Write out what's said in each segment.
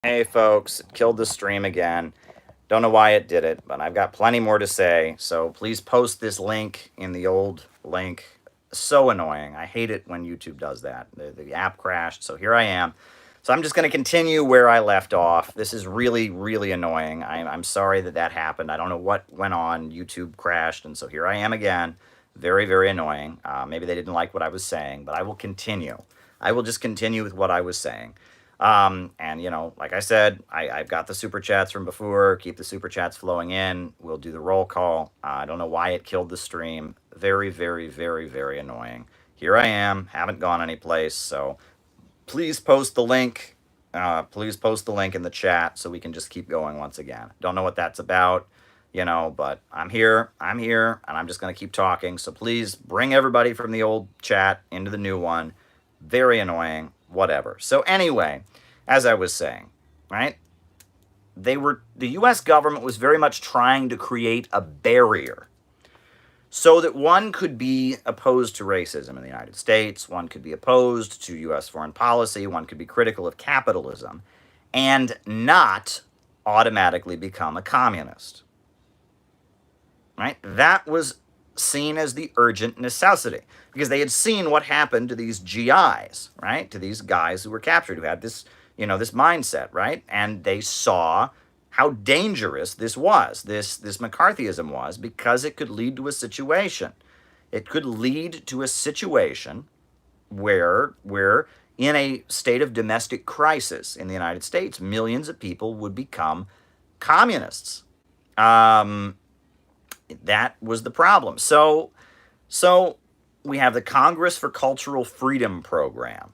Hey folks, it killed the stream again. Don't know why it did it, but I've got plenty more to say, so please post this link in the old link. So annoying. I hate it when YouTube does that. The app crashed, so here I am. So I'm just going to continue where I left off. This is really, really annoying. I'm sorry that that happened. I don't know what went on. YouTube crashed, and so here I am again. Very, very annoying. Maybe they didn't like what I was saying, but I will continue. I will just continue with what I was saying. And like I said, I've got the super chats from before. Keep the super chats flowing in. We'll do the roll call. I don't know why it killed the stream. Very, very, very, very annoying. Here I am. Haven't gone anyplace. So please post the link. Please post the link in the chat so we can just keep going once again. Don't know what that's about, but I'm here. I'm here, and I'm just going to keep talking. So please bring everybody from the old chat into the new one. Very annoying. Whatever. So anyway, as I was saying, right? The US government was very much trying to create a barrier so that one could be opposed to racism in the United States, one could be opposed to US foreign policy, one could be critical of capitalism, and not automatically become a communist. Right? That was seen as the urgent necessity because they had seen what happened to these GIs, right? To these guys who were captured, who had this, this mindset, right? And they saw how dangerous this was, this McCarthyism was, because it could lead to a situation. It could lead to a situation where we're in a state of domestic crisis in the United States. Millions of people would become communists. That was the problem. So we have the Congress for Cultural Freedom program,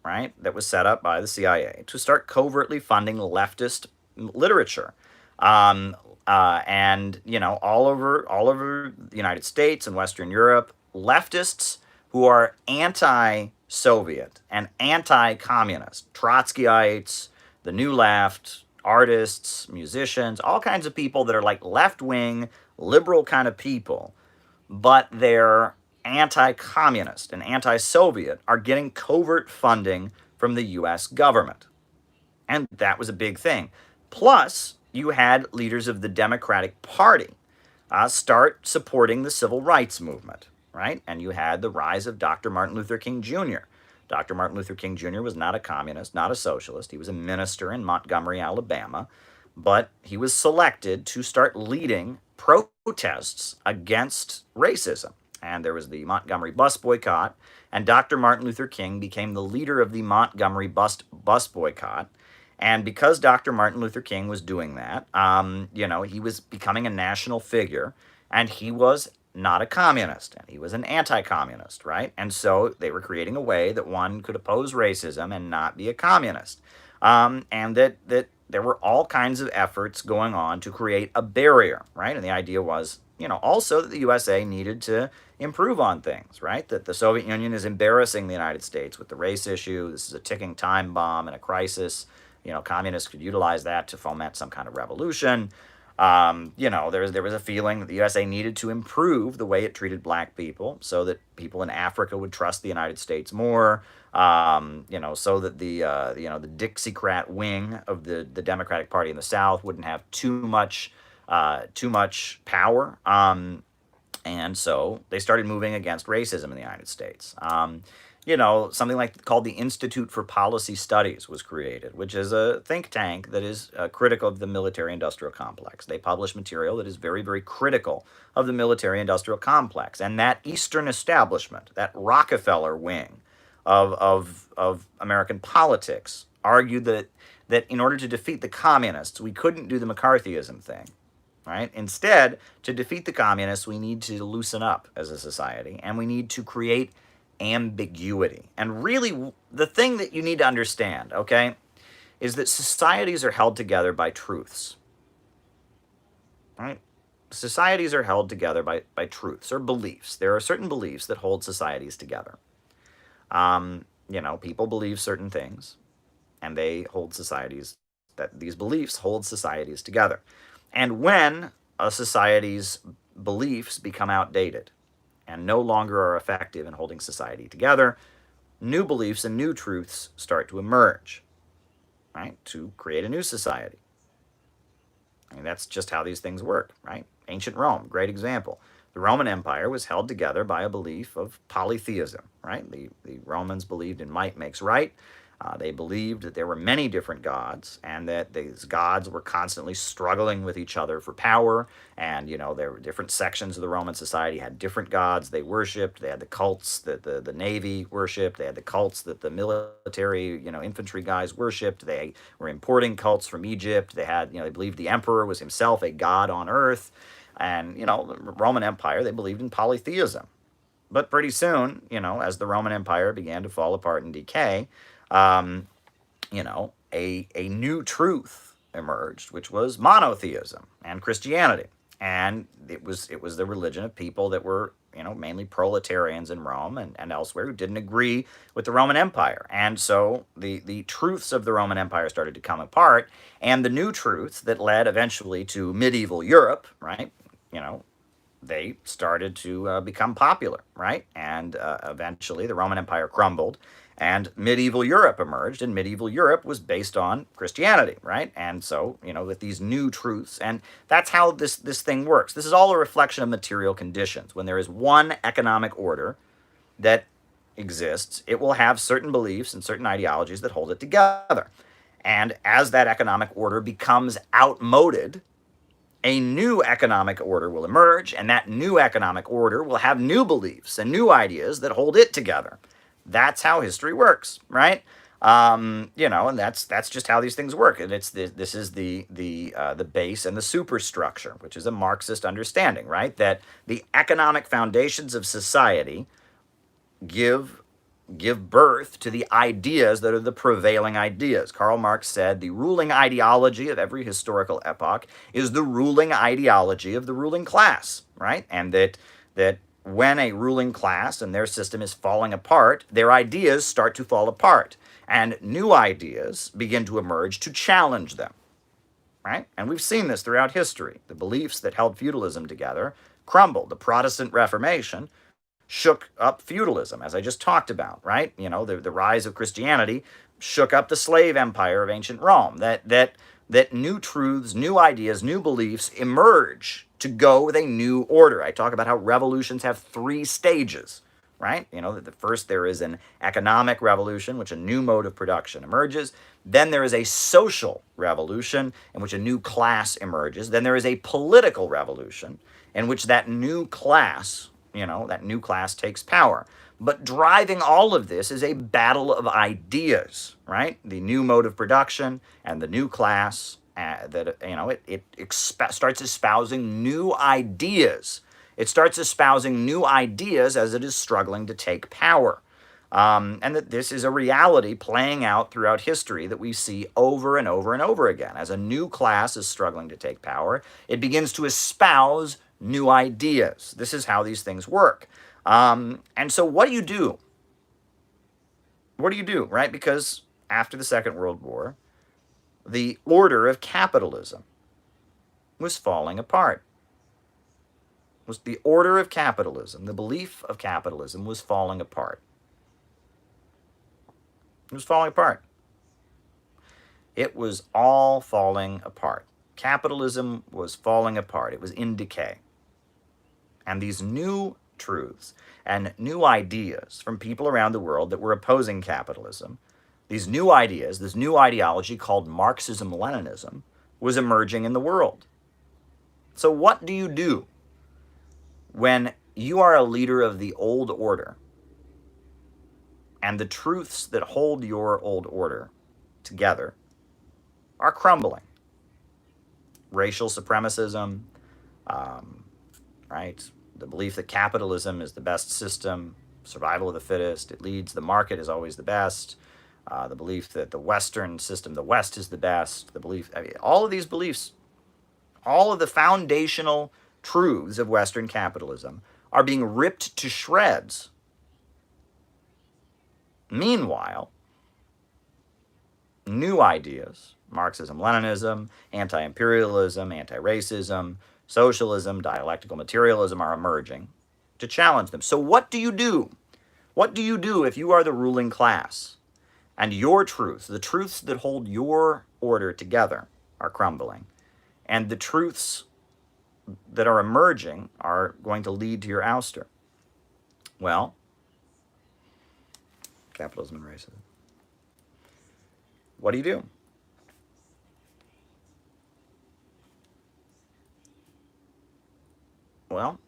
right? That was set up by the CIA to start covertly funding leftist literature. And all over the United States and Western Europe, leftists who are anti-Soviet and anti-communist, Trotskyites, the New Left, artists, musicians, all kinds of people that are like left-wing, liberal kind of people, but they're anti-communist and anti-Soviet, are getting covert funding from the US government. And that was a big thing. Plus, you had leaders of the Democratic Party start supporting the civil rights movement, right? And you had the rise of Dr. Martin Luther King Jr. Dr. Martin Luther King Jr. was not a communist, not a socialist. He was a minister in Montgomery, Alabama, but he was selected to start leading protests against racism. And there was the Montgomery bus boycott, and Dr. Martin Luther King became the leader of the Montgomery bus boycott. And because Dr. Martin Luther King was doing that, he was becoming a national figure, and he was not a communist, and he was an anti-communist, right? And so they were creating a way that one could oppose racism and not be a communist. And that there were all kinds of efforts going on to create a barrier, right? And the idea was, also that the USA needed to improve on things, right? That the Soviet Union is embarrassing the United States with the race issue. This is a ticking time bomb in a crisis. Communists could utilize that to foment some kind of revolution. There was a feeling that the USA needed to improve the way it treated black people so that people in Africa would trust the United States more, so that the Dixiecrat wing of the Democratic Party in the South wouldn't have too much power. And so they started moving against racism in the United States. Something called the Institute for Policy Studies was created, which is a think tank that is critical of the military-industrial complex. They publish material that is very, very critical of the military-industrial complex. And that Eastern establishment, that Rockefeller wing of American politics, argued that in order to defeat the communists, we couldn't do the McCarthyism thing. Right? Instead, to defeat the communists, we need to loosen up as a society, and we need to create ambiguity. And really, the thing that you need to understand, okay, is that societies are held together by truths. Right? Societies are held together by truths or beliefs. There are certain beliefs that hold societies together. People believe certain things, and they hold societies, that these beliefs hold societies together. And when a society's beliefs become outdated and no longer are effective in holding society together, new beliefs and new truths start to emerge. right, to create a new society. I mean, that's just how these things work, right? Ancient Rome, great example. The Roman Empire was held together by a belief of polytheism, right? The Romans believed in might makes right. They believed that there were many different gods and that these gods were constantly struggling with each other for power. And, there were different sections of the Roman society had different gods they worshipped. They had the cults that the navy worshipped. They had the cults that the military, infantry guys worshipped. They were importing cults from Egypt. They had, they believed the emperor was himself a god on earth. And, the Roman Empire, they believed in polytheism. But pretty soon, as the Roman Empire began to fall apart and decay, um, a new truth emerged, which was monotheism and Christianity. And it was the religion of people that were, mainly proletarians in Rome and elsewhere who didn't agree with the Roman Empire. And so the truths of the Roman Empire started to come apart, and the new truths that led eventually to medieval Europe, right? They started to become popular, right? And eventually the Roman Empire crumbled and medieval Europe emerged, and medieval Europe was based on Christianity, right? And so, with these new truths, and that's how this thing works. This is all a reflection of material conditions. When there is one economic order that exists, it will have certain beliefs and certain ideologies that hold it together. And as that economic order becomes outmoded, a new economic order will emerge, and that new economic order will have new beliefs and new ideas that hold it together. That's how history works, right? And that's just how these things work. And this is the base and the superstructure, which is a Marxist understanding, right? That the economic foundations of society give birth to the ideas that are the prevailing ideas. Karl Marx said the ruling ideology of every historical epoch is the ruling ideology of the ruling class, right? And that when a ruling class and their system is falling apart, their ideas start to fall apart, and new ideas begin to emerge to challenge them, right? And we've seen this throughout history. The beliefs that held feudalism together crumbled. The Protestant Reformation shook up feudalism, as I just talked about, right? The rise of Christianity shook up the slave empire of ancient Rome. That new truths, new ideas, new beliefs emerge to go with a new order. I talk about how revolutions have 3 stages, right? That the first there is an economic revolution, which a new mode of production emerges. Then there is a social revolution in which a new class emerges. Then there is a political revolution in which that new class takes power. But driving all of this is a battle of ideas, right? The new mode of production and the new class starts espousing new ideas. It starts espousing new ideas as it is struggling to take power. And that this is a reality playing out throughout history that we see over and over and over again. As a new class is struggling to take power, it begins to espouse new ideas. This is how these things work. And so what do you do? What do you do, right? Because after the Second World War, the order of capitalism was falling apart. The order of capitalism, the belief of capitalism was falling apart. It was falling apart. It was all falling apart. Capitalism was falling apart. It was in decay. And these new truths and new ideas from people around the world that were opposing capitalism, these new ideas, this new ideology called Marxism-Leninism, was emerging in the world. So what do you do when you are a leader of the old order and the truths that hold your old order together are crumbling? Racial supremacism, right? The belief that capitalism is the best system, survival of the fittest, it leads, the market is always the best, the belief that the Western system, the West is the best, the belief, all of these beliefs, all of the foundational truths of Western capitalism are being ripped to shreds. Meanwhile, new ideas, Marxism-Leninism, anti-imperialism, anti-racism, socialism, dialectical materialism are emerging to challenge them. So what do you do? What do you do if you are the ruling class And your truths, the truths that hold your order together, are crumbling. And the truths that are emerging are going to lead to your ouster. Well, capitalism and racism. What do you do? Well,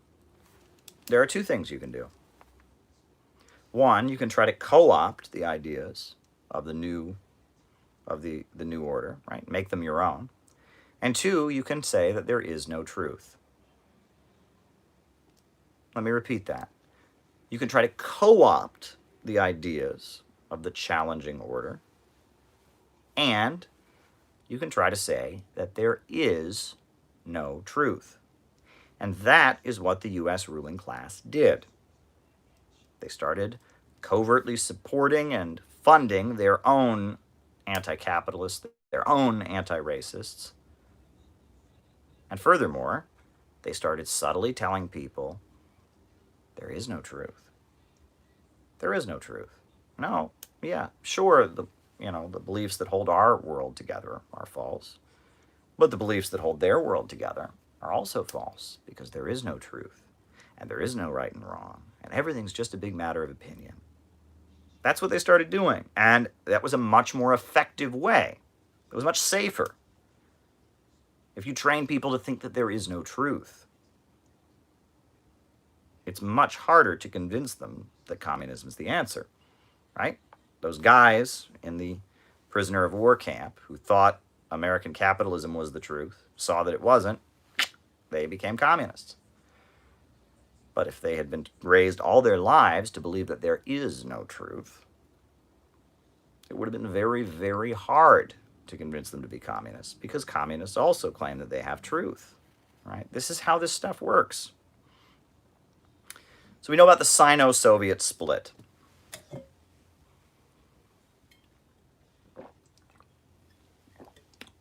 there are two things you can do. One, you can try to co-opt the ideas of the new order, right? Make them your own. And two, you can say that there is no truth. Let me repeat that. You can try to co-opt the ideas of the challenging order, and you can try to say that there is no truth. And that is what the U.S. ruling class did. They started covertly supporting and funding their own anti-capitalists, their own anti-racists. And furthermore, they started subtly telling people, there is no truth. There is no truth. No, yeah, sure, the beliefs that hold our world together are false, but the beliefs that hold their world together are also false, because there is no truth, and there is no right and wrong, and everything's just a big matter of opinion. That's what they started doing, and that was a much more effective way. It was much safer. If you train people to think that there is no truth, it's much harder to convince them that communism is the answer, right? Those guys in the prisoner of war camp who thought American capitalism was the truth, saw that it wasn't, they became communists. But if they had been raised all their lives to believe that there is no truth, it would have been very, very hard to convince them to be communists, because communists also claim that they have truth, right? This is how this stuff works. So we know about the sino-soviet split.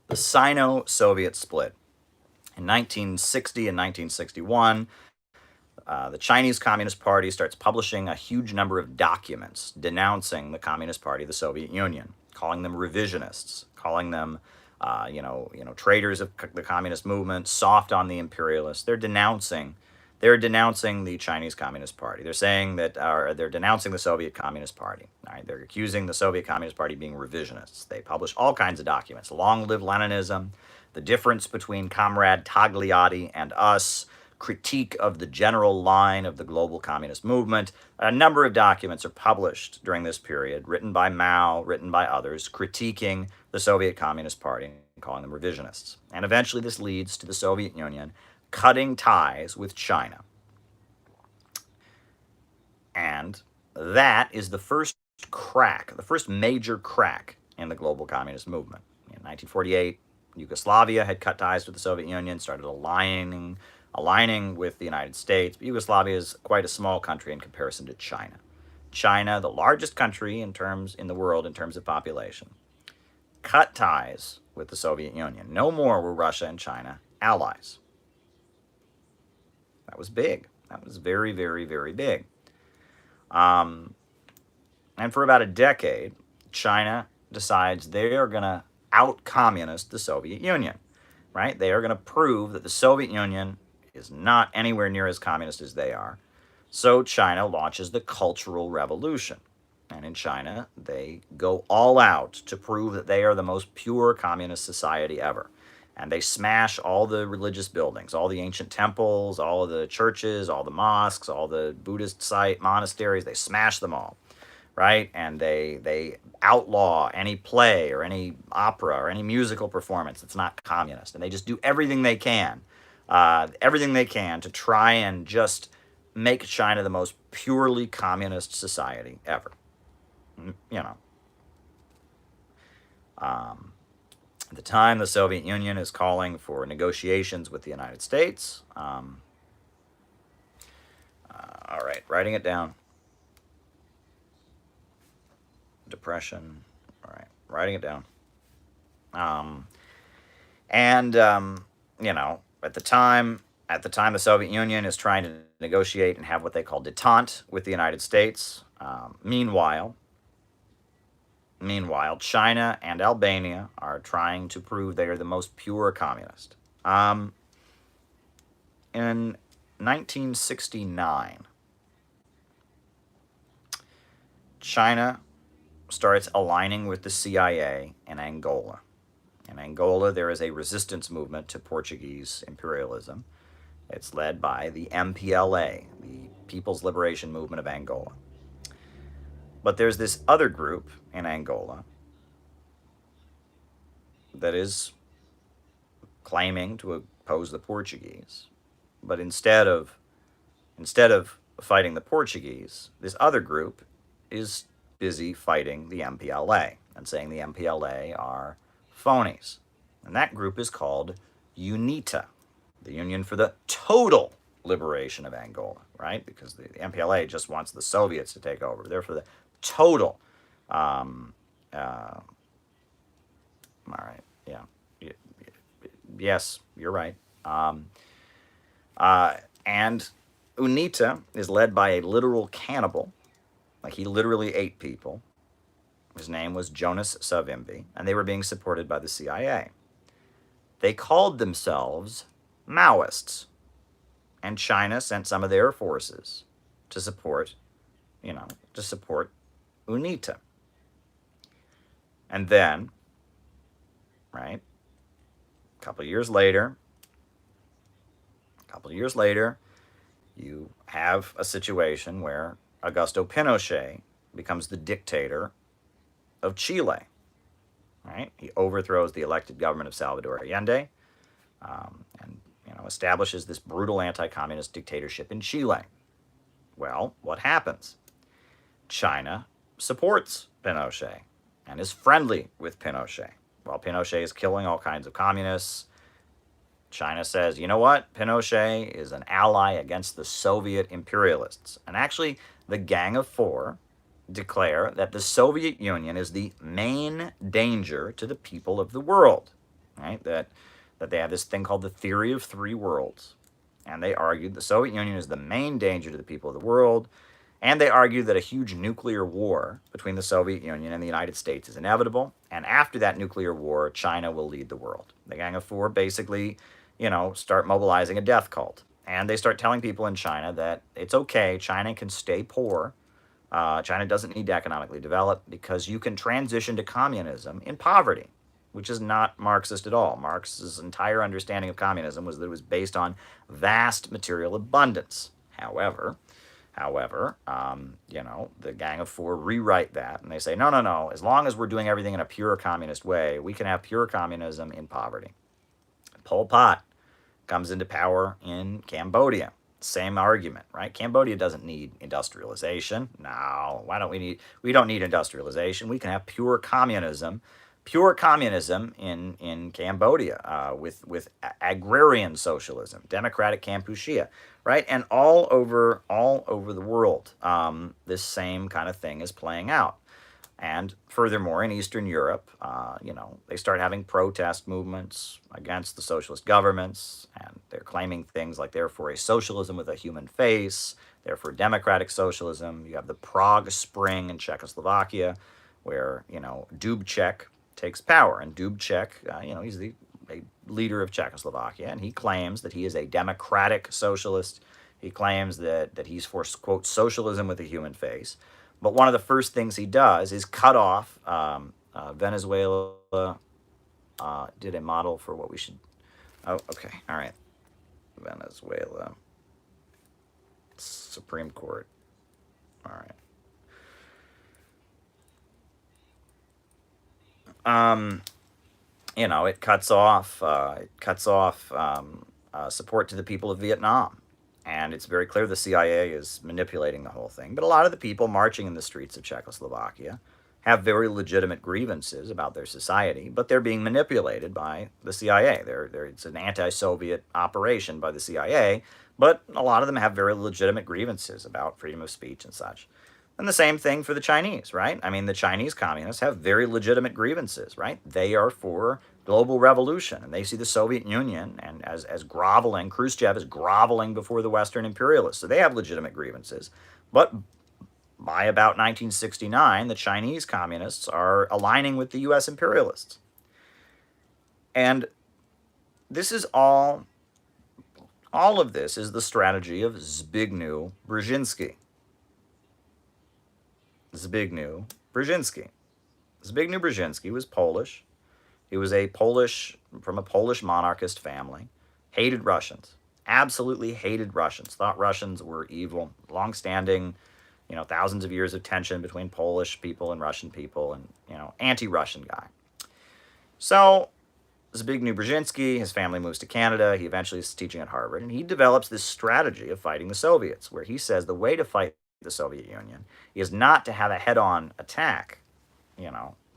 The sino-soviet split. In 1960 and 1961, the Chinese Communist Party starts publishing a huge number of documents denouncing the Communist Party of the Soviet Union, calling them revisionists, calling them, traitors of the communist movement, soft on the imperialists. They're denouncing the Chinese Communist Party. They're saying that, they're denouncing the Soviet Communist Party. All right? They're accusing the Soviet Communist Party of being revisionists. They publish all kinds of documents. Long live Leninism, the difference between Comrade Togliatti and us, critique of the general line of the global communist movement. A number of documents are published during this period, written by Mao, written by others, critiquing the Soviet Communist Party and calling them revisionists. And eventually this leads to the Soviet Union cutting ties with China. And that is the first crack, the first major crack in the global communist movement. In 1948, Yugoslavia had cut ties with the Soviet Union, started aligning with the United States. But Yugoslavia is quite a small country in comparison to China. China, the largest country in the world in terms of population, cut ties with the Soviet Union. No more were Russia and China allies. That was big. That was very, very, very big. And for about a decade, China decides they are going to out-communist the Soviet Union, right? They are going to prove that the Soviet Union is not anywhere near as communist as they are. So China launches the Cultural Revolution. And in China, they go all out to prove that they are the most pure communist society ever. And they smash all the religious buildings, all the ancient temples, all of the churches, all the mosques, all the Buddhist monasteries. They smash them all, right? And they outlaw any play or any opera or any musical performance that's not communist. And they just do everything they can to try and just make China the most purely communist society ever. At the time, the Soviet Union is calling for negotiations with the United States. All right, writing it down. Depression. All right, writing it down. At the time, the Soviet Union is trying to negotiate and have what they call détente with the United States. Meanwhile, Meanwhile, China and Albania are trying to prove they are the most pure communist. In 1969, China starts aligning with the CIA in Angola. In Angola, there is a resistance movement to Portuguese imperialism. It's led by the MPLA, the People's Liberation Movement of Angola. But there's this other group in Angola that is claiming to oppose the Portuguese. But instead of fighting the Portuguese, this other group is busy fighting the MPLA and saying the MPLA are phonies. And that group is called UNITA, the Union for the Total Liberation of Angola, right? Because the MPLA just wants the Soviets to take over. They're for the total. All right, yeah. Yes, you're right. And UNITA is led by a literal cannibal. Like, he literally ate people. His name was Jonas Savimbi, and they were being supported by the CIA. They called themselves Maoists, and China sent some of their forces to support, UNITA. And then, right, a couple of years later, you have a situation where Augusto Pinochet becomes the dictator of Chile. Right? He overthrows the elected government of Salvador Allende, and establishes this brutal anti-communist dictatorship in Chile. Well, what happens? China supports Pinochet and is friendly with Pinochet. While Pinochet is killing all kinds of communists, China says, you know what? Pinochet is an ally against the Soviet imperialists. And actually, the Gang of Four declare that the Soviet Union is the main danger to the people of the world, right? That they have this thing called the theory of three worlds. And they argued the Soviet Union is the main danger to the people of the world. And they argued that a huge nuclear war between the Soviet Union and the United States is inevitable. And after that nuclear war, China will lead the world. The Gang of Four basically, start mobilizing a death cult. And they start telling people in China that it's okay, China can stay poor. China doesn't need to economically develop because you can transition to communism in poverty, which is not Marxist at all. Marx's entire understanding of communism was that it was based on vast material abundance. However, the Gang of Four rewrite that, and they say, no, as long as we're doing everything in a pure communist way, we can have pure communism in poverty. Pol Pot comes into power in Cambodia. Same argument, right? Cambodia doesn't need industrialization. No, we don't need industrialization. We can have pure communism in Cambodia with agrarian socialism, democratic Kampuchea, right? And all over the world, this same kind of thing is playing out. And furthermore, in Eastern Europe, they start having protest movements against the socialist governments, and they're claiming things like they're for a socialism with a human face, they're for democratic socialism. You have the Prague Spring in Czechoslovakia, where, Dubček takes power. And Dubček, he's a leader of Czechoslovakia, and he claims that he is a democratic socialist. He claims that he's for, quote, socialism with a human face. But one of the first things he does is cut off Venezuela. Did a model for what we should... Oh, okay, all right. Venezuela. Supreme Court. All right. It cuts off support to the people of Vietnam. And it's very clear the CIA is manipulating the whole thing. But a lot of the people marching in the streets of Czechoslovakia have very legitimate grievances about their society, but they're being manipulated by the CIA. It's an anti-Soviet operation by the CIA, but a lot of them have very legitimate grievances about freedom of speech and such. And the same thing for the Chinese, right? I mean, the Chinese communists have very legitimate grievances, right? They are for global revolution, and they see the Soviet Union and as groveling. Khrushchev is groveling before the Western imperialists, so they have legitimate grievances. But by about 1969, the Chinese communists are aligning with the US imperialists. And this is all of this is the strategy of Zbigniew Brzezinski. Zbigniew Brzezinski was Polish. He was from a Polish monarchist family, hated Russians, absolutely hated Russians, thought Russians were evil, long-standing, thousands of years of tension between Polish people and Russian people, and, anti-Russian guy. So Zbigniew Brzezinski, his family moves to Canada. He eventually is teaching at Harvard, and he develops this strategy of fighting the Soviets, where he says the way to fight the Soviet Union is not to have a head-on attack,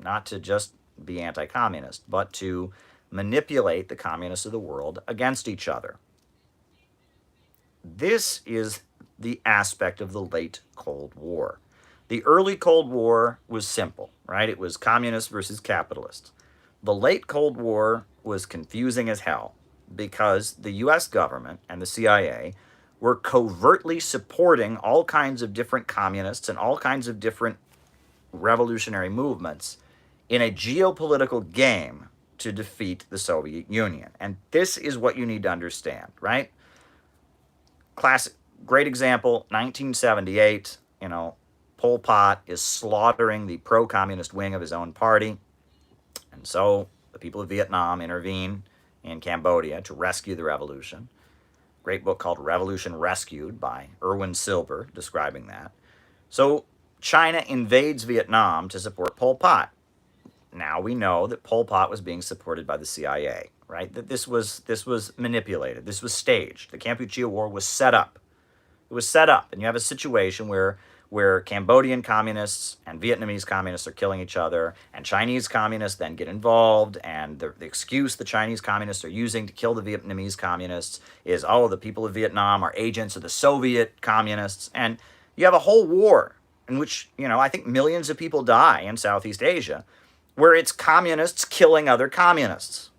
not to just be anti-communist, but to manipulate the communists of the world against each other. This is the aspect of the late Cold War. The early Cold War was simple, right? It was communists versus capitalists. The late Cold War was confusing as hell because the US government and the CIA were covertly supporting all kinds of different communists and all kinds of different revolutionary movements in a geopolitical game to defeat the Soviet Union. And this is what you need to understand, right? Great example, 1978, Pol Pot is slaughtering the pro-communist wing of his own party. And so the people of Vietnam intervene in Cambodia to rescue the revolution. Great book called Revolution Rescued by Erwin Silber describing that. So China invades Vietnam to support Pol Pot. Now we know that Pol Pot was being supported by the CIA, right? That this was manipulated. This was staged. The Kampuchea War was set up. It was set up, and you have a situation where Cambodian communists and Vietnamese communists are killing each other, and Chinese communists then get involved, and the excuse the Chinese communists are using to kill the Vietnamese communists is, the people of Vietnam are agents of the Soviet communists, and you have a whole war in which, I think millions of people die in Southeast Asia, where it's communists killing other communists.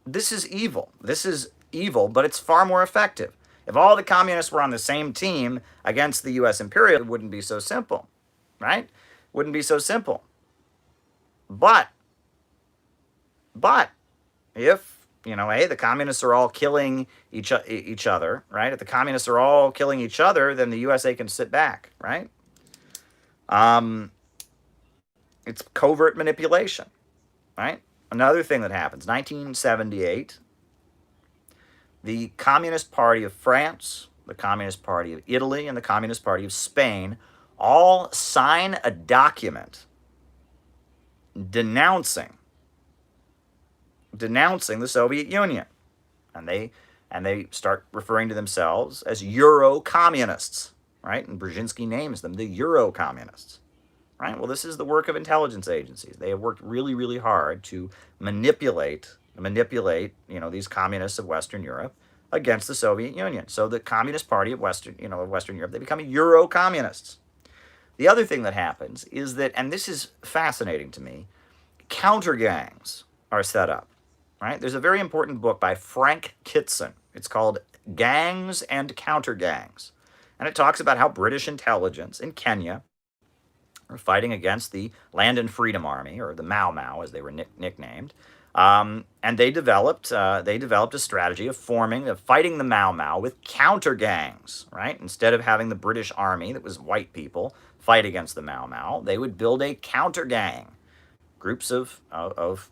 This is evil. This is evil, but it's far more effective. If all the communists were on the same team against the U.S. imperialists, it wouldn't be so simple, right? Wouldn't be so simple. But if, the communists are all killing each other, right? If the communists are all killing each other, then the USA can sit back, right? It's covert manipulation, right? Another thing that happens, 1978, the Communist Party of France, the Communist Party of Italy, and the Communist Party of Spain all sign a document denouncing the Soviet Union. And they start referring to themselves as Euro-communists, right? And Brzezinski names them the Euro-communists, right? Well, this is the work of intelligence agencies. They have worked really, really hard to manipulate these communists of Western Europe against the Soviet Union. So the Communist Party of Western Europe, they become Euro-communists. The other thing that happens is that, and this is fascinating to me, counter gangs are set up, right? There's a very important book by Frank Kitson. It's called Gangs and Counter Gangs. And it talks about how British intelligence in Kenya are fighting against the Land and Freedom Army, or the Mau Mau as they were nicknamed. And they developed a strategy of fighting the Mau Mau with counter gangs, right? Instead of having the British army that was white people fight against the Mau Mau, they would build a counter gang, groups of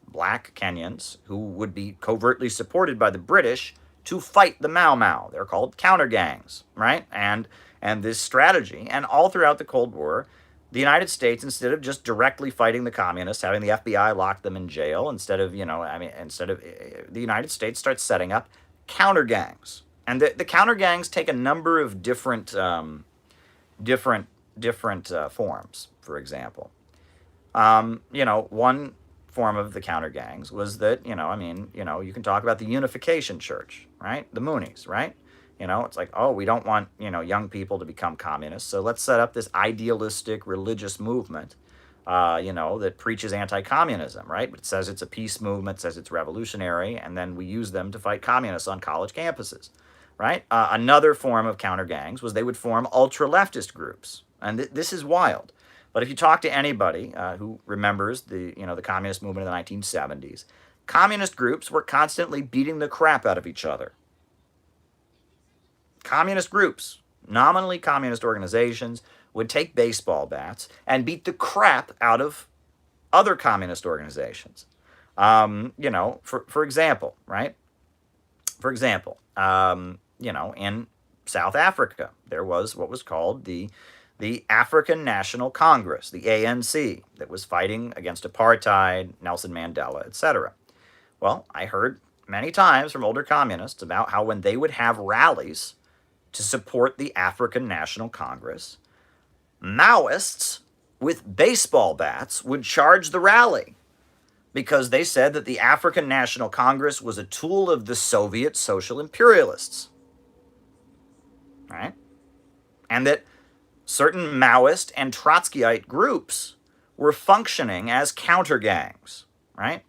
black Kenyans who would be covertly supported by the British to fight the Mau Mau. They're called counter gangs, right? And this strategy, and all throughout the Cold War, the United States, instead of just directly fighting the communists, having the FBI lock them in jail, instead of the United States starts setting up counter gangs. And the counter gangs take a number of different forms, for example. One form of the counter gangs was that, you can talk about the Unification Church, right? The Moonies, right? It's like, we don't want, young people to become communists, so let's set up this idealistic religious movement, that preaches anti-communism, right? It says it's a peace movement, says it's revolutionary, and then we use them to fight communists on college campuses, right? Another form of counter gangs was they would form ultra-leftist groups. And this is wild. But if you talk to anybody who remembers the communist movement in the 1970s, communist groups were constantly beating the crap out of each other. Communist groups, nominally communist organizations, would take baseball bats and beat the crap out of other communist organizations. For example, right? For example, in South Africa, there was what was called the African National Congress, the ANC, that was fighting against apartheid, Nelson Mandela, etc. Well, I heard many times from older communists about how when they would have rallies to support the African National Congress, Maoists with baseball bats would charge the rally because they said that the African National Congress was a tool of the Soviet social imperialists, right? And that certain Maoist and Trotskyite groups were functioning as counter gangs, right?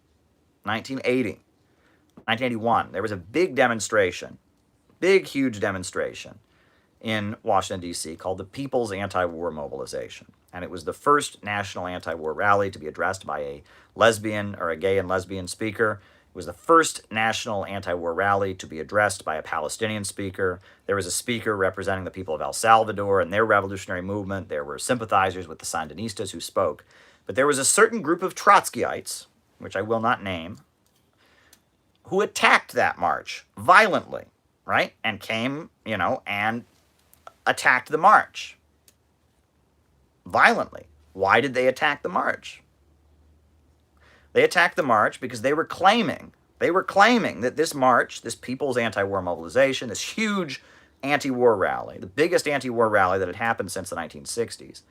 1981, there was a big demonstration, huge demonstration in Washington, D.C. called the People's Anti-War Mobilization. And it was the first national anti-war rally to be addressed by a lesbian or a gay and lesbian speaker. It was the first national anti-war rally to be addressed by a Palestinian speaker. There was a speaker representing the people of El Salvador and their revolutionary movement. There were sympathizers with the Sandinistas who spoke. But there was a certain group of Trotskyites, which I will not name, who attacked that march violently, right? And came, and attacked the march violently. Why did they attack the march? They attacked the march because they were claiming that this march, this People's Anti-War Mobilization, this huge anti-war rally, the biggest anti-war rally that had happened since the 1960s,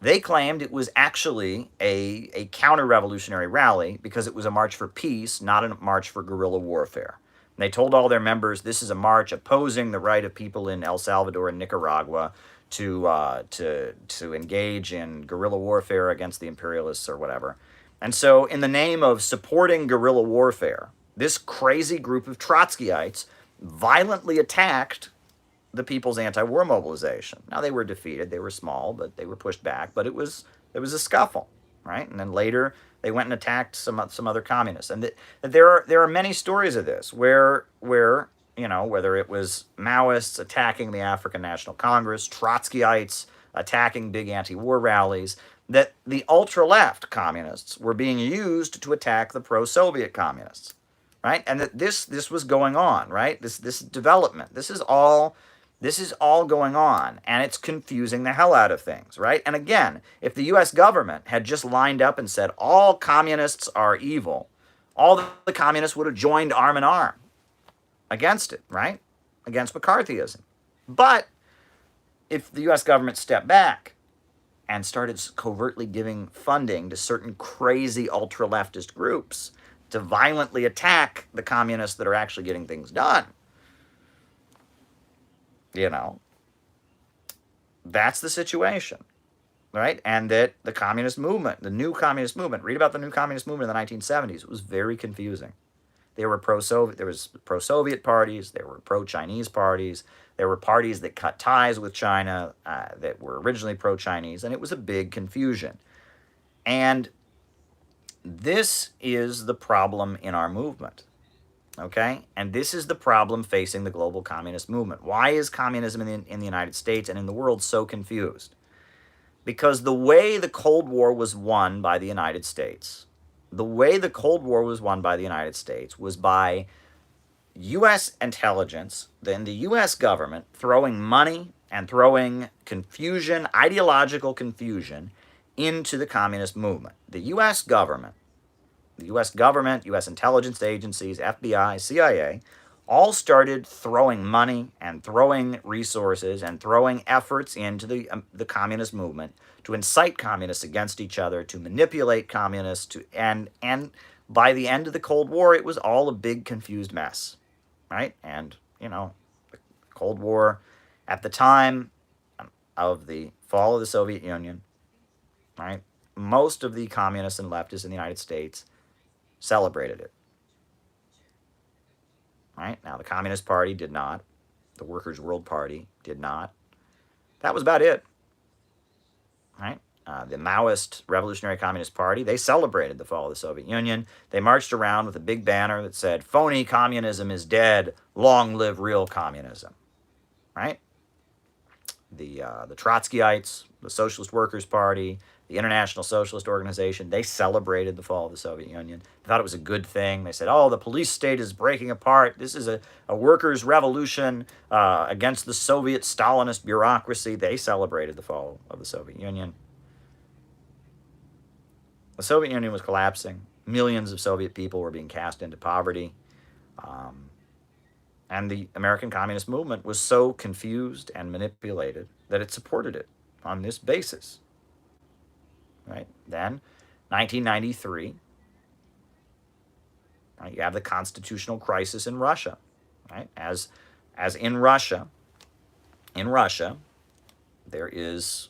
they claimed it was actually a counter-revolutionary rally because it was a march for peace, not a march for guerrilla warfare. And they told all their members this is a march opposing the right of people in El Salvador and Nicaragua to engage in guerrilla warfare against the imperialists or whatever. And so in the name of supporting guerrilla warfare, this crazy group of Trotskyites violently attacked the People's Anti-War Mobilization. Now, they were defeated. They were small, but they were pushed back. But it was a scuffle, right? And then later, they went and attacked some other communists. And there are many stories of this where whether it was Maoists attacking the African National Congress, Trotskyites attacking big anti-war rallies, that the ultra-left communists were being used to attack the pro-Soviet communists, right? And that this was going on, right? This development, this is all going on, and it's confusing the hell out of things, right? And again, if the U.S. government had just lined up and said all communists are evil, all the communists would have joined arm in arm against it, right? Against McCarthyism. But if the U.S. government stepped back and started covertly giving funding to certain crazy ultra-leftist groups to violently attack the communists that are actually getting things done, that's the situation, right? And that the communist movement, the new communist movement, read about the new communist movement in the 1970s. It was very confusing. There were pro-Soviet, there was pro-Soviet parties, there were pro-Chinese parties, there were parties that cut ties with China that were originally pro-Chinese, and it was a big confusion. And this is the problem in our movement, okay? And this is the problem facing the global communist movement. Why is communism in the United States and in the world so confused? Because the way the Cold War was won by the United States, was by U.S. intelligence, then the U.S. government throwing money and throwing confusion, ideological confusion, into the communist movement. The U.S. government, U.S. intelligence agencies, FBI, CIA, all started throwing money and throwing resources and throwing efforts into the communist movement to incite communists against each other, to manipulate communists, and by the end of the Cold War, it was all a big confused mess, right? And, the Cold War, at the time of the fall of the Soviet Union, right, most of the communists and leftists in the United States celebrated it. Right? Now, the Communist Party did not. The Workers' World Party did not. That was about it, right? The Maoist Revolutionary Communist Party, they celebrated the fall of the Soviet Union. They marched around with a big banner that said, "Phony communism is dead, long live real communism," right? The Trotskyites, the Socialist Workers' Party, the International Socialist Organization, they celebrated the fall of the Soviet Union. They thought it was a good thing. They said, oh, the police state is breaking apart. This is a workers' revolution against the Soviet Stalinist bureaucracy. They celebrated the fall of the Soviet Union. The Soviet Union was collapsing. Millions of Soviet people were being cast into poverty. And the American Communist movement was so confused and manipulated that it supported it on this basis. Right? Then, 1993, right, you have the constitutional crisis in Russia. Right? As in Russia, there is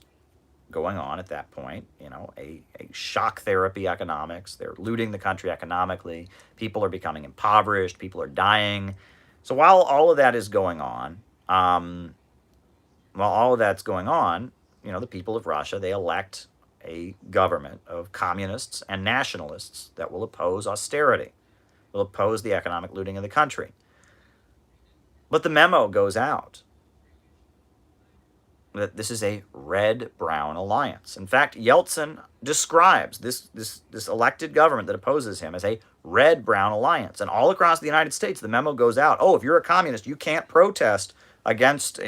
going on at that point, a shock therapy economics. They're looting the country economically. People are becoming impoverished. People are dying. So while all of that is going on, the people of Russia, they elect a government of communists and nationalists that will oppose austerity, will oppose the economic looting of the country. But the memo goes out that this is a red-brown alliance. In fact, Yeltsin describes this elected government that opposes him as a red-brown alliance. And all across the United States, the memo goes out, oh, if you're a communist, you can't protest against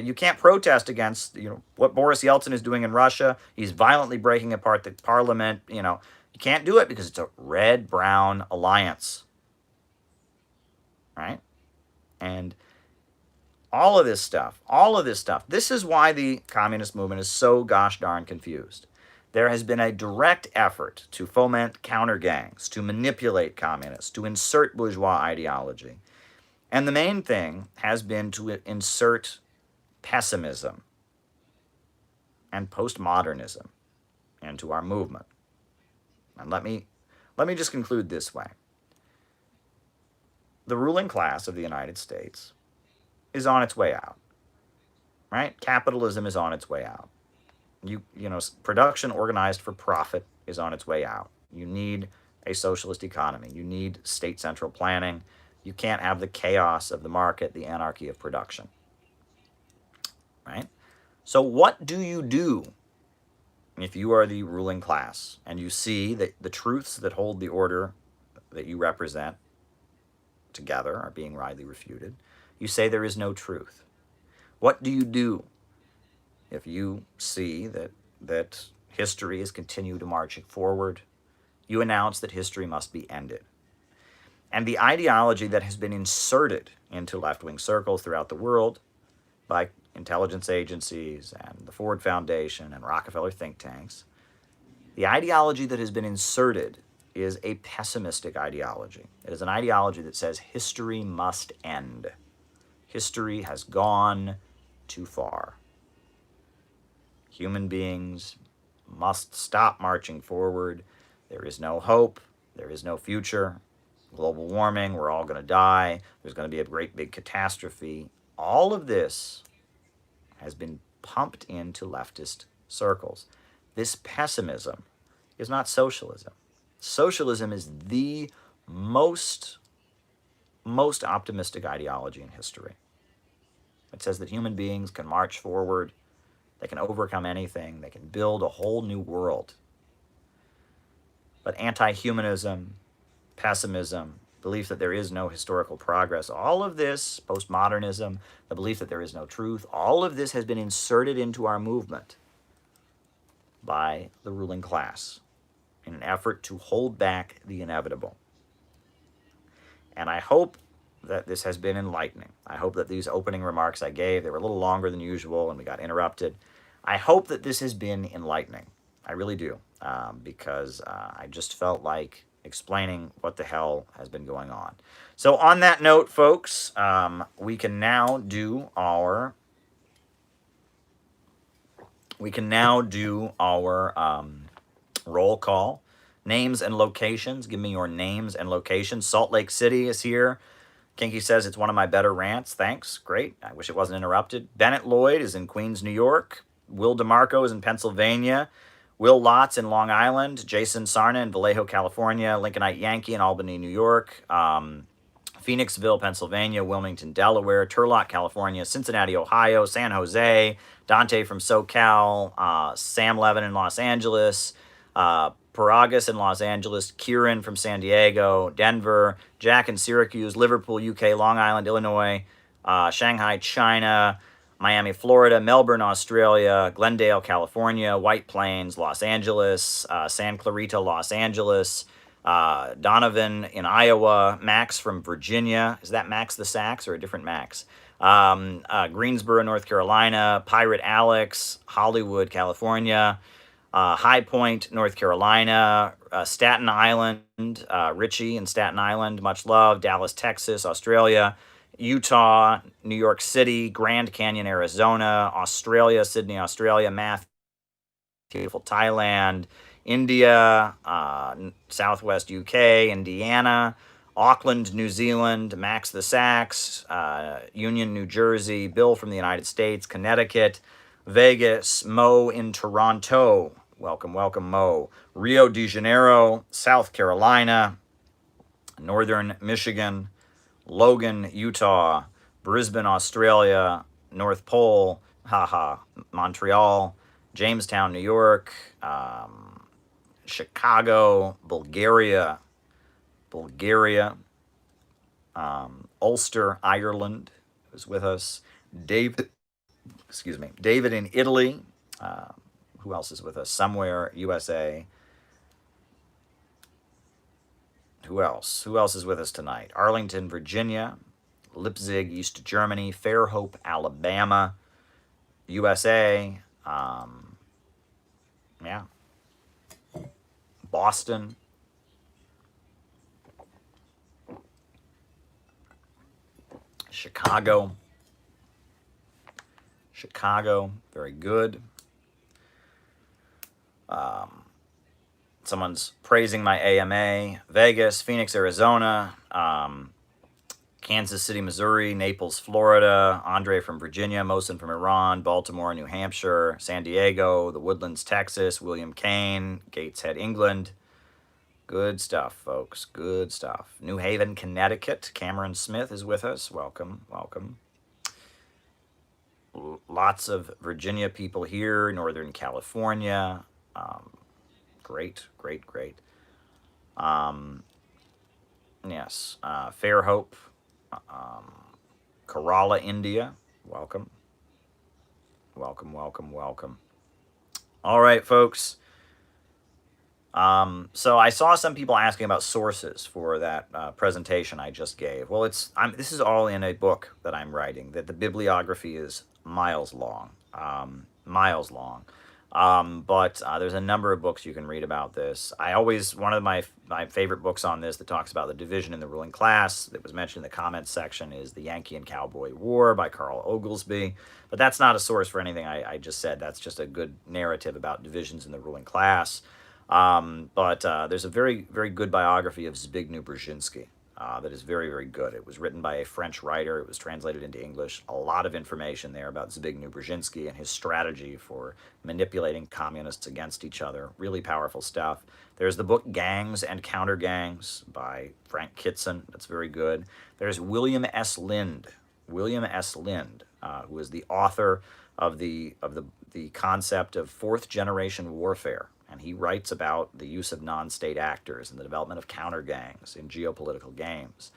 what Boris Yeltsin is doing in Russia. He's violently breaking apart the parliament. You can't do it because it's a red-brown alliance. Right? And all of this stuff, this is why the communist movement is so gosh darn confused. There has been a direct effort to foment counter-gangs, to manipulate communists, to insert bourgeois ideology. And the main thing has been to insert pessimism and postmodernism into our movement. And let me just conclude this way. The ruling class of the United States is on its way out, right? Capitalism is on its way out. Production organized for profit is on its way out. You need a socialist economy. You need state central planning. You can't have the chaos of the market, the anarchy of production, right? So what do you do if you are the ruling class and you see that the truths that hold the order that you represent together are being widely refuted? You say there is no truth. What do you do if you see that history is continuing to march forward? You announce that history must be ended. And the ideology that has been inserted into left-wing circles throughout the world by intelligence agencies and the Ford Foundation and Rockefeller think tanks, the ideology that has been inserted is a pessimistic ideology. It is an ideology that says history must end. History has gone too far. Human beings must stop marching forward. There is no hope. There is no future. Global warming, we're all going to die. There's going to be a great big catastrophe. All of this has been pumped into leftist circles. This pessimism is not socialism. Socialism is the most optimistic ideology in history. It says that human beings can march forward, they can overcome anything, they can build a whole new world. But anti-humanism, pessimism, belief that there is no historical progress, all of this, postmodernism, the belief that there is no truth, all of this has been inserted into our movement by the ruling class in an effort to hold back the inevitable. And I hope that this has been enlightening. I hope that these opening remarks I gave, they were a little longer than usual and we got interrupted. I hope that this has been enlightening. I really do, because I just felt like explaining what the hell has been going on. So on that note, folks, we can now do our roll call. Names and locations. Give me your names and locations. Salt Lake City is here. Kinky says it's one of my better rants. Thanks. Great. I wish it wasn't interrupted. Bennett Lloyd is in Queens, New York. Will DeMarco is in Pennsylvania. Will Lotz in Long Island. Jason Sarna in Vallejo, California. Lincolnite Yankee in Albany, New York. Phoenixville, Pennsylvania. Wilmington, Delaware. Turlock, California. Cincinnati, Ohio. San Jose. Dante from SoCal. Sam Levin in Los Angeles. Paragas in Los Angeles, Kieran from San Diego, Denver, Jack in Syracuse, Liverpool, UK, Long Island, Illinois, Shanghai, China, Miami, Florida, Melbourne, Australia, Glendale, California, White Plains, Los Angeles, San Clarita, Los Angeles, Donovan in Iowa, Max from Virginia. Is that Max the Sax or a different Max? Greensboro, North Carolina, Pirate Alex, Hollywood, California, High Point, North Carolina, Staten Island, Richie in Staten Island, much love, Dallas, Texas, Australia, Utah, New York City, Grand Canyon, Arizona, Australia, Sydney, Australia, Matthew, beautiful Thailand, India, Southwest UK, Indiana, Auckland, New Zealand, Max the Sax, Union, New Jersey, Bill from the United States, Connecticut, Vegas, Mo in Toronto. Welcome, welcome, Mo. Rio de Janeiro, South Carolina, Northern Michigan, Logan, Utah, Brisbane, Australia, North Pole, Montreal, Jamestown, New York, Chicago, Bulgaria, Ulster, Ireland is with us. David in Italy. Who else is with us? Somewhere, USA. Who else? Who else is with us tonight? Arlington, Virginia. Leipzig, East Germany. Fairhope, Alabama. USA. Yeah. Boston. Chicago. Very good. Someone's praising my AMA. Vegas, Phoenix, Arizona, Kansas City, Missouri, Naples, Florida, Andre from Virginia, Mohsen from Iran, Baltimore, New Hampshire, San Diego, the Woodlands, Texas, William Kane, Gateshead, England. Good stuff, folks. Good stuff. New Haven, Connecticut. Cameron Smith is with us. Welcome, welcome. Lots of Virginia people here, Northern California. Great. Yes, Fairhope, Kerala, India. Welcome. All right, folks. So I saw some people asking about sources for that presentation I just gave. Well, this is all in a book that I'm writing. That the bibliography is miles long. But there's a number of books you can read about this. One of my favorite books on this that talks about the division in the ruling class that was mentioned in the comments section is The Yankee and Cowboy War by Carl Oglesby. But that's not a source for anything I just said. That's just a good narrative about divisions in the ruling class. But there's a very, very good biography of Zbigniew Brzezinski. That is very, very good. It was written by a French writer. It was translated into English. A lot of information there about Zbigniew Brzezinski and his strategy for manipulating communists against each other. Really powerful stuff. There's the book Gangs and Counter-Gangs by Frank Kitson. That's very good. There's William S. Lind, who is the author of the concept of fourth-generation warfare. And he writes about the use of non-state actors and the development of counter-gangs in geopolitical games.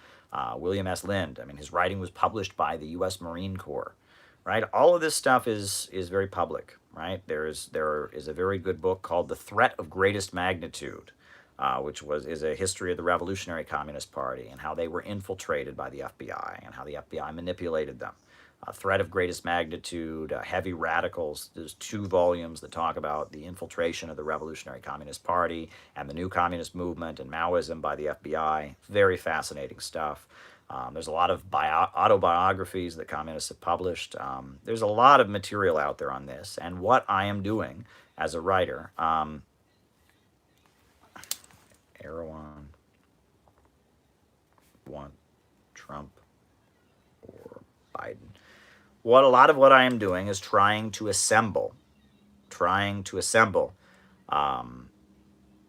William S. Lind, his writing was published by the U.S. Marine Corps, right? All of this stuff is very public, right? There is a very good book called The Threat of Greatest Magnitude, which is a history of the Revolutionary Communist Party and how they were infiltrated by the FBI and how the FBI manipulated them. Threat of Greatest Magnitude, Heavy Radicals. There's 2 volumes that talk about the infiltration of the Revolutionary Communist Party and the new communist movement and Maoism by the FBI. Very fascinating stuff. There's a lot of autobiographies that communists have published. There's a lot of material out there on this. And what I am doing as a writer, Erawan, want Trump or Biden. A lot of what I am doing is trying to assemble um,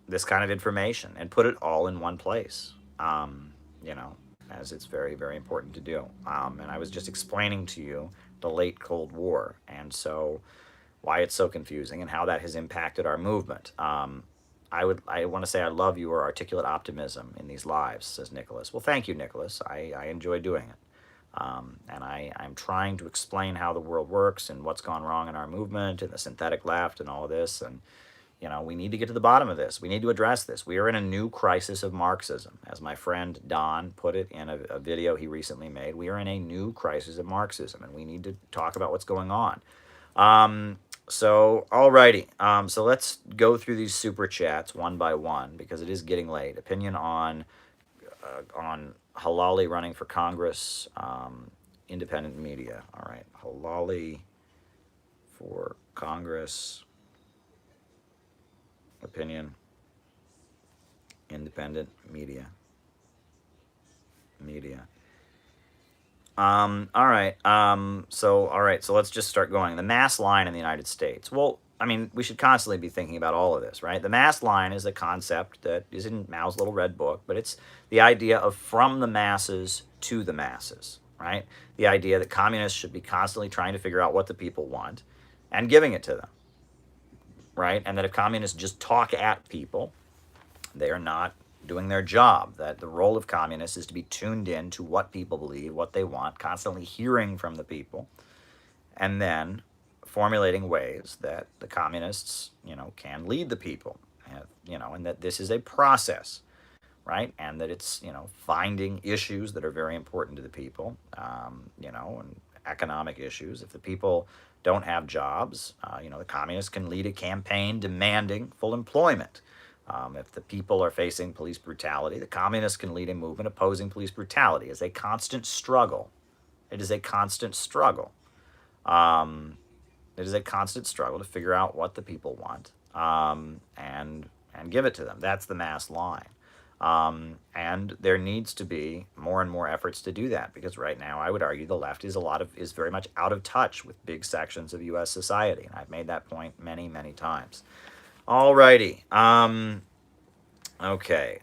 this kind of information and put it all in one place. You know, as it's very, very important to do. And I was just explaining to you the late Cold War, and so why it's so confusing and how that has impacted our movement. I want to say I love your articulate optimism in these lives, says Nicholas. Well, thank you, Nicholas. I enjoy doing it. And I'm trying to explain how the world works and what's gone wrong in our movement and the synthetic left and all of this. And, you know, we need to get to the bottom of this. We need to address this. We are in a new crisis of Marxism. As my friend Don put it in a video he recently made, we are in a new crisis of Marxism, and we need to talk about what's going on. So, alrighty. So let's go through these super chats one by one because it is getting late. Opinion on Halali running for Congress, independent media. All right, Halali for Congress, opinion, independent media. All right. So let's just start going. The mass line in the United States. Well, I mean, we should constantly be thinking about all of this, right? The mass line is a concept that is in Mao's little red book, but it's the idea of from the masses to the masses, right? The idea that communists should be constantly trying to figure out what the people want and giving it to them, right? And that if communists just talk at people, they are not doing their job, that the role of communists is to be tuned in to what people believe, what they want, constantly hearing from the people, and then formulating ways that the communists, can lead the people, and that this is a process, right? And that it's, finding issues that are very important to the people, and economic issues. If the people don't have jobs, the communists can lead a campaign demanding full employment. If the people are facing police brutality, the communists can lead a movement opposing police brutality. It's a constant struggle. It is a constant struggle. It is a constant struggle to figure out what the people want, and give it to them. That's the mass line. And there needs to be more and more efforts to do that, because right now I would argue the left is very much out of touch with big sections of U.S. society, and I've made that point many, many times. Alrighty. Okay.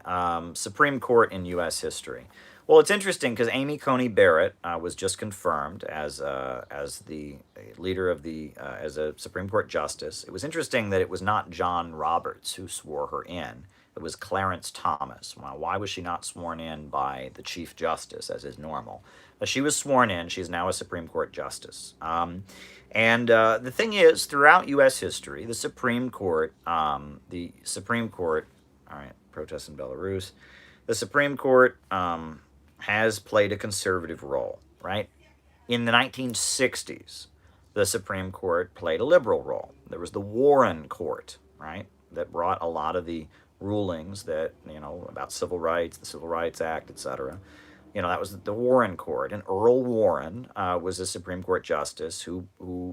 Supreme Court in U.S. history. Well, it's interesting because Amy Coney Barrett was just confirmed as the leader of as a Supreme Court justice. It was interesting that it was not John Roberts who swore her in. It was Clarence Thomas. Well, why was she not sworn in by the Chief Justice, as is normal? But she was sworn in. She's now a Supreme Court justice. And the thing is, throughout U.S. history, the Supreme Court, all right, protests in Belarus, the Supreme Court has played a conservative role, right? In the 1960s, the Supreme Court played a liberal role. There was the Warren Court, right, that brought a lot of the rulings that, about civil rights, the Civil Rights Act, etc. That was the Warren Court, and Earl Warren was a Supreme Court justice who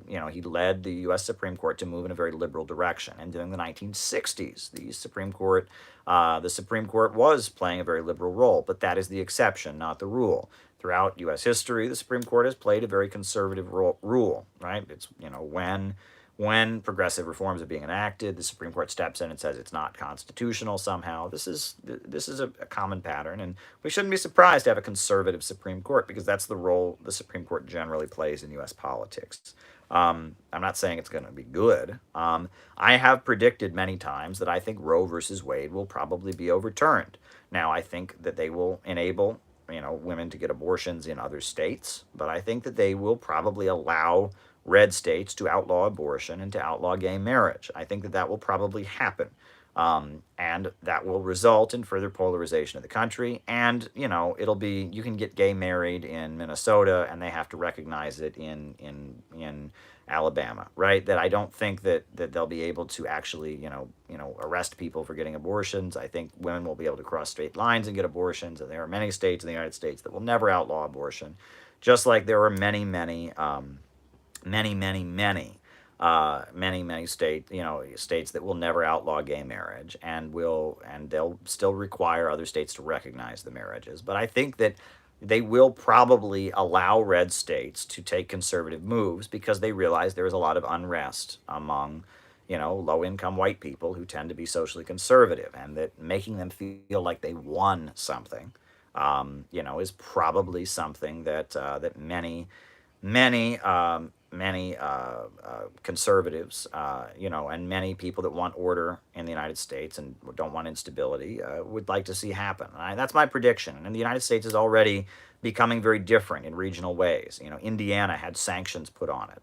he led the U.S. Supreme Court to move in a very liberal direction. And during the 1960s, the Supreme Court was playing a very liberal role, but that is the exception, not the rule. Throughout U.S. history, the Supreme Court has played a very conservative rule, right? It's, when progressive reforms are being enacted, the Supreme Court steps in and says it's not constitutional somehow. This is a common pattern, and we shouldn't be surprised to have a conservative Supreme Court, because that's the role the Supreme Court generally plays in U.S. politics. I'm not saying it's going to be good. I have predicted many times that I think Roe versus Wade will probably be overturned. Now, I think that they will enable women to get abortions in other states, but I think that they will probably allow red states to outlaw abortion and to outlaw gay marriage. I think that will probably happen. And that will result in further polarization of the country. And, you can get gay married in Minnesota and they have to recognize it in Alabama, right? That I don't think that they'll be able to actually, arrest people for getting abortions. I think women will be able to cross state lines and get abortions. And there are many states in the United States that will never outlaw abortion, just like there are many states that will never outlaw gay marriage, and they'll still require other states to recognize the marriages. But I think that they will probably allow red states to take conservative moves because they realize there is a lot of unrest among, low-income white people who tend to be socially conservative, and that making them feel like they won something, is probably something that many conservatives, and many people that want order in the United States and don't want instability would like to see happen. That's my prediction. And the United States is already becoming very different in regional ways. Indiana had sanctions put on it.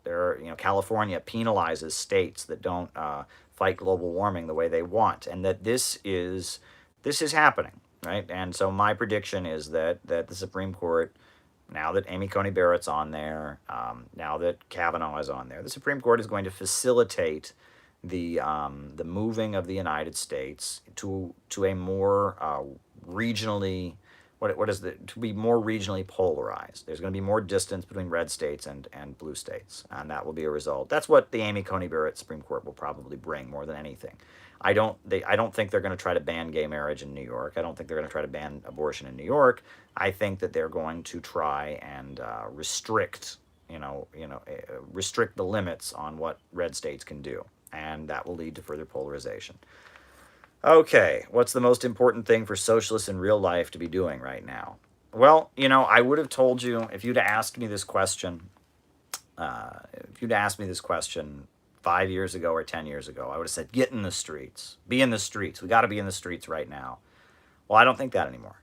California penalizes states that don't fight global warming the way they want, and that this is happening, right? And so my prediction is that the Supreme Court, now that Amy Coney Barrett's on there, now that Kavanaugh is on there, the Supreme Court is going to facilitate the moving of the United States to a more regionally, to be more regionally polarized. There's going to be more distance between red states and blue states, and that will be a result. That's what the Amy Coney Barrett Supreme Court will probably bring more than anything. I don't think they're going to try to ban gay marriage in New York. I don't think they're going to try to ban abortion in New York. I think that they're going to try and restrict the limits on what red states can do, and that will lead to further polarization. Okay, what's the most important thing for socialists in real life to be doing right now? Well, I would have told you if you'd asked me this question. 5 years ago or 10 years ago, I would have said, get in the streets. Be in the streets. We got to be in the streets right now. Well, I don't think that anymore.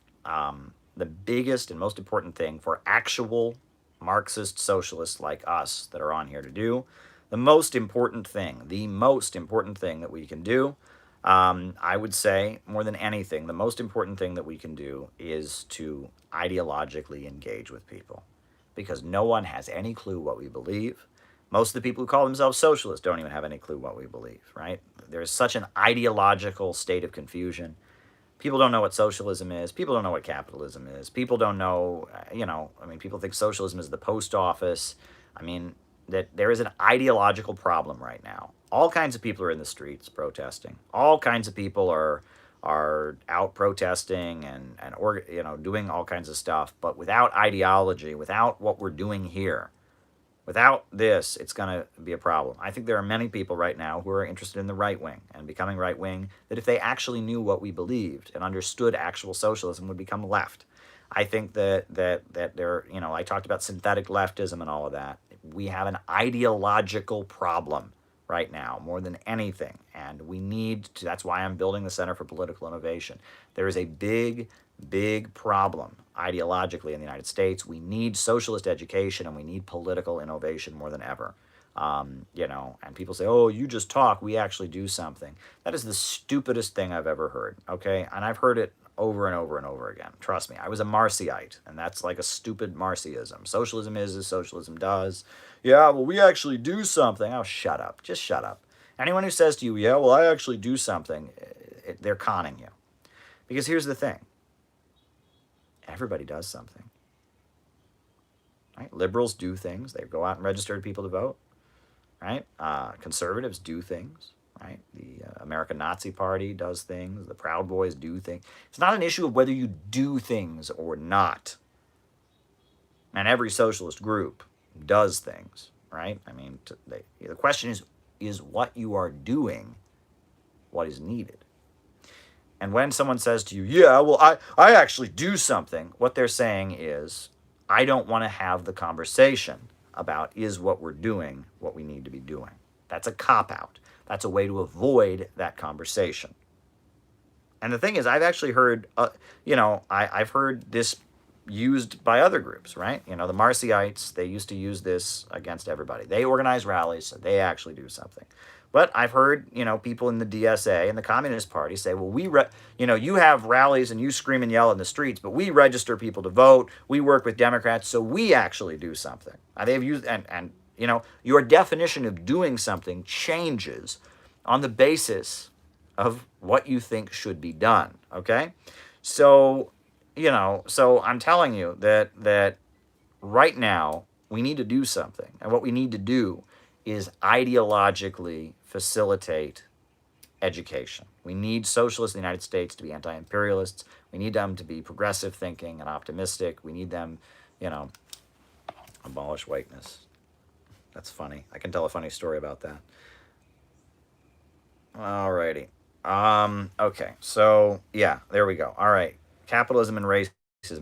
The biggest and most important thing for actual Marxist socialists like us that are on here to do, the most important thing that we can do, I would say, more than anything, the most important thing that we can do is to ideologically engage with people. Because no one has any clue what we believe. Most of the people who call themselves socialists don't even have any clue what we believe, right? There is such an ideological state of confusion. People don't know what socialism is. People don't know what capitalism is. People don't know, people think socialism is the post office. That there is an ideological problem right now. All kinds of people are in the streets protesting. All kinds of people are out protesting and doing all kinds of stuff, but without ideology, without what we're doing here, without this, it's going to be a problem. I think there are many people right now who are interested in the right wing and becoming right wing, that if they actually knew what we believed and understood actual socialism, would become left. I think that there, I talked about synthetic leftism and all of that. We have an ideological problem right now more than anything, and we need to, that's why I'm building the Center for Political Innovation. There is a big problem ideologically in the United States. We need socialist education and we need political innovation more than ever. And people say, oh, you just talk, we actually do something. That is the stupidest thing I've ever heard, okay? And I've heard it over and over and over again. Trust me, I was a Marxite, and that's like a stupid Marxism. Socialism is as socialism does. Yeah, well, we actually do something. Oh, shut up. Just shut up. Anyone who says to you, yeah, well, I actually do something, they're conning you. Because here's the thing. Everybody does something. Right? Liberals do things. They go out and register people to vote. Right? Conservatives do things. Right? The American Nazi Party does things. The Proud Boys do things. It's not an issue of whether you do things or not. And every socialist group does things. Right? The question is what you are doing what is needed? And when someone says to you, yeah, well, I actually do something, what they're saying is, I don't want to have the conversation about is what we're doing what we need to be doing. That's a cop-out. That's a way to avoid that conversation. And the thing is, I've actually heard, I've heard this used by other groups, right? The Marxyites, they used to use this against everybody. They organize rallies, so they actually do something. But I've heard, people in the DSA and the Communist Party say, well, you have rallies and you scream and yell in the streets, but we register people to vote. We work with Democrats, so we actually do something. They've used, and your definition of doing something changes on the basis of what you think should be done, okay? So I'm telling you that right now we need to do something. And what we need to do is ideologically facilitate education. We need socialists in the United States to be anti-imperialists. We need them to be progressive thinking and optimistic. We need them, you know, abolish whiteness. That's funny. I can tell a funny story about that. Alrighty. Okay. So yeah, there we go. All right. Capitalism and racism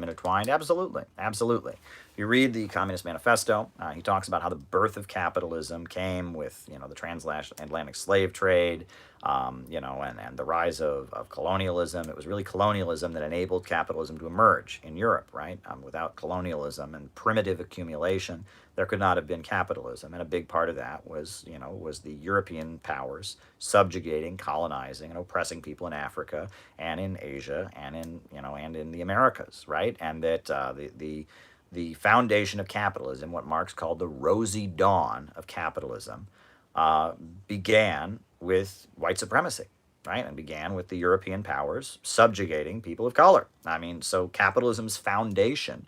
intertwined. Absolutely. Absolutely. If you read the Communist Manifesto, he talks about how the birth of capitalism came with, the transatlantic slave trade, and the rise of colonialism. It was really colonialism that enabled capitalism to emerge in Europe, right? Without colonialism and primitive accumulation, there could not have been capitalism. And a big part of that was the European powers subjugating, colonizing, and oppressing people in Africa and in Asia and in the Americas, right? And that the foundation of capitalism, what Marx called the rosy dawn of capitalism, began with white supremacy, right? And began with the European powers subjugating people of color. I mean, so capitalism's foundation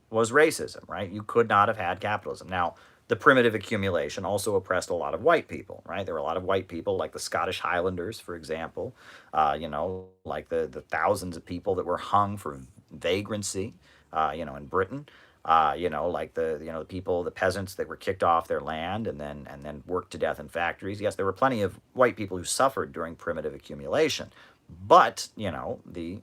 was racism, right? You could not have had capitalism. Now, the primitive accumulation also oppressed a lot of white people, right? There were a lot of white people, like the Scottish Highlanders, for example, like the thousands of people that were hung for vagrancy, in Britain. Like the people, the peasants that were kicked off their land and then worked to death in factories. Yes, there were plenty of white people who suffered during primitive accumulation, but the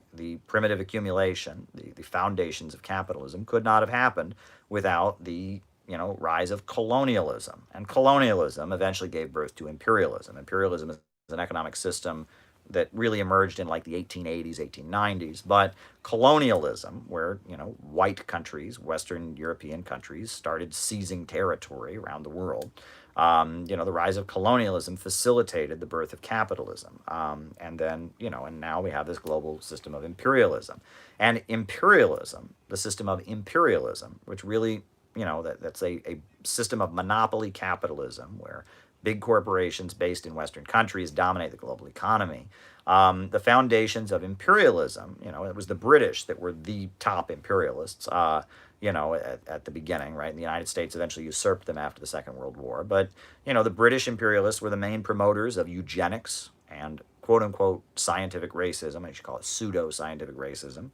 primitive accumulation, the foundations of capitalism could not have happened without the rise of colonialism, and colonialism eventually gave birth to imperialism. Imperialism is an economic system that really emerged in like the 1880s, 1890s. But colonialism, where white countries, Western European countries, started seizing territory around the world, the rise of colonialism facilitated the birth of capitalism. And then, and now we have this global system of imperialism. And imperialism, the system of imperialism, which really, that's a system of monopoly capitalism where big corporations based in Western countries dominate the global economy. The foundations of imperialism, it was the British that were the top imperialists, at the beginning, right? And the United States eventually usurped them after the Second World War. But, the British imperialists were the main promoters of eugenics and quote-unquote scientific racism. I should call it pseudo-scientific racism.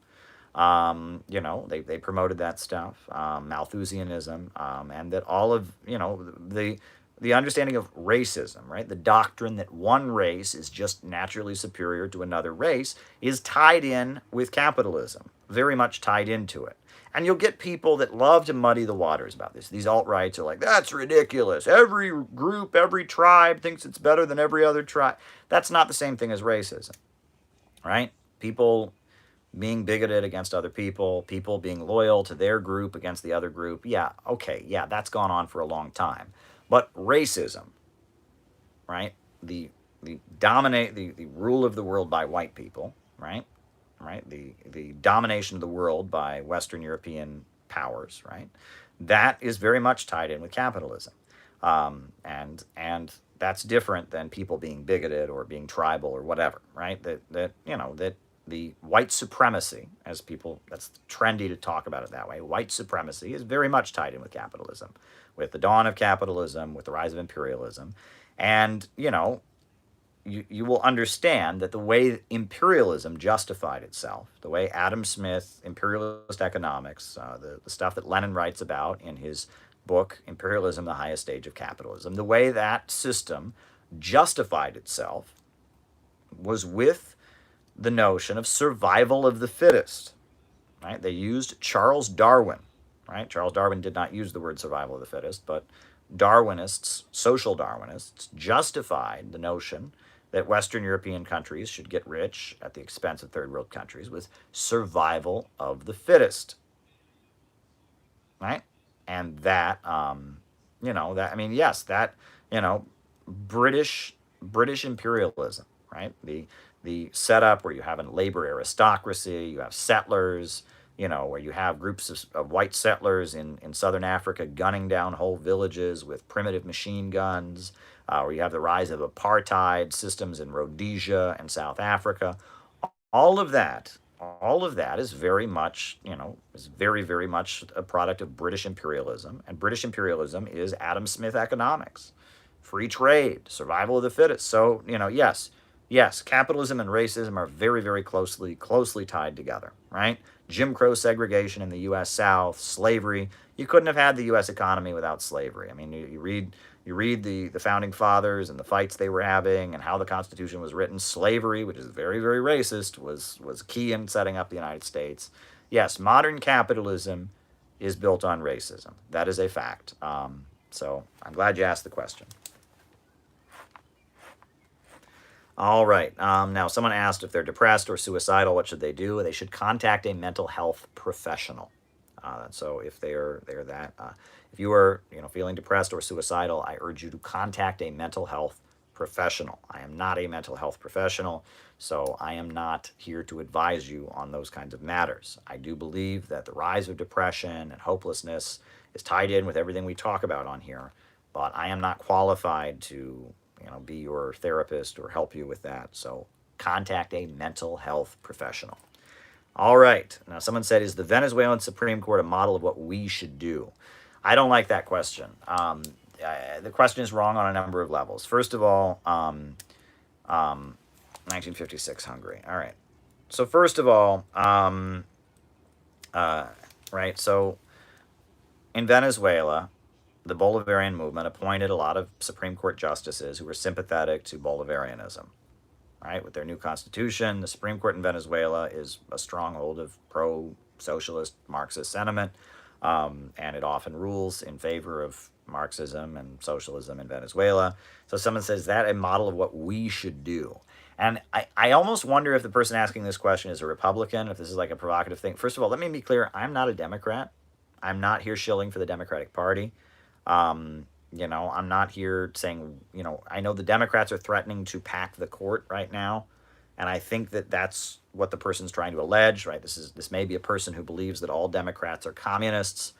They promoted that stuff, Malthusianism, and that all of, the understanding of racism, right? The doctrine that one race is just naturally superior to another race is tied in with capitalism, very much tied into it. And you'll get people that love to muddy the waters about this. These alt-rights are like, that's ridiculous. Every group, every tribe thinks it's better than every other tribe. That's not the same thing as racism, right? People being bigoted against other people being loyal to their group against the other group. Yeah, okay, yeah, that's gone on for a long time. But racism, right? The rule of the world by white people, right? The domination of the world by Western European powers, right? That is very much tied in with capitalism, and that's different than people being bigoted or being tribal or whatever, right? That the white supremacy, as people, that's trendy to talk about it that way. White supremacy is very much tied in with capitalism, with the dawn of capitalism, with the rise of imperialism. And, you will understand that the way imperialism justified itself, the way Adam Smith, imperialist economics, the stuff that Lenin writes about in his book, Imperialism, the Highest Stage of Capitalism, the way that system justified itself was with the notion of survival of the fittest, right? They used Charles Darwin, right? Charles Darwin did not use the word survival of the fittest, but Darwinists, social Darwinists, justified the notion that Western European countries should get rich at the expense of third world countries with survival of the fittest, right? And that, British imperialism, right? The setup where you have a labor aristocracy, you have settlers, where you have groups of white settlers in southern Africa gunning down whole villages with primitive machine guns, where you have the rise of apartheid systems in Rhodesia and South Africa. All of that is very much, is very, very much a product of British imperialism. And British imperialism is Adam Smith economics, free trade, survival of the fittest. So, yes, Yes, capitalism and racism are very, very closely tied together, right? Jim Crow segregation in the U.S. South, slavery. You couldn't have had the U.S. economy without slavery. I mean, you read the founding fathers and the fights they were having and how the Constitution was written. Slavery, which is very, very racist, was key in setting up the United States. Yes, modern capitalism is built on racism. That is a fact. So I'm glad you asked the question. All right. Now, someone asked if they're depressed or suicidal, what should they do? They should contact a mental health professional. So if they're that, if you are feeling depressed or suicidal, I urge you to contact a mental health professional. I am not a mental health professional, so I am not here to advise you on those kinds of matters. I do believe that the rise of depression and hopelessness is tied in with everything we talk about on here, but I am not qualified to be your therapist or help you with that. So contact a mental health professional. All right. Now, someone said, is the Venezuelan Supreme Court a model of what we should do? I don't like that question. The question is wrong on a number of levels. First of all, 1956 Hungary. All right. So first of all, right, so in Venezuela, the Bolivarian movement appointed a lot of Supreme Court justices who were sympathetic to Bolivarianism. Right, with their new constitution, the Supreme Court in Venezuela is a stronghold of pro-socialist Marxist sentiment, and it often rules in favor of Marxism and socialism in Venezuela. So someone says, is that a model of what we should do? And I almost wonder if the person asking this question is a Republican, if this is like a provocative thing. First of all, let me be clear, I'm not a Democrat. I'm not here shilling for the Democratic Party. I'm not here saying, I know the Democrats are threatening to pack the court right now. And I think that that's what the person's trying to allege, right? This may be a person who believes that all Democrats are communists,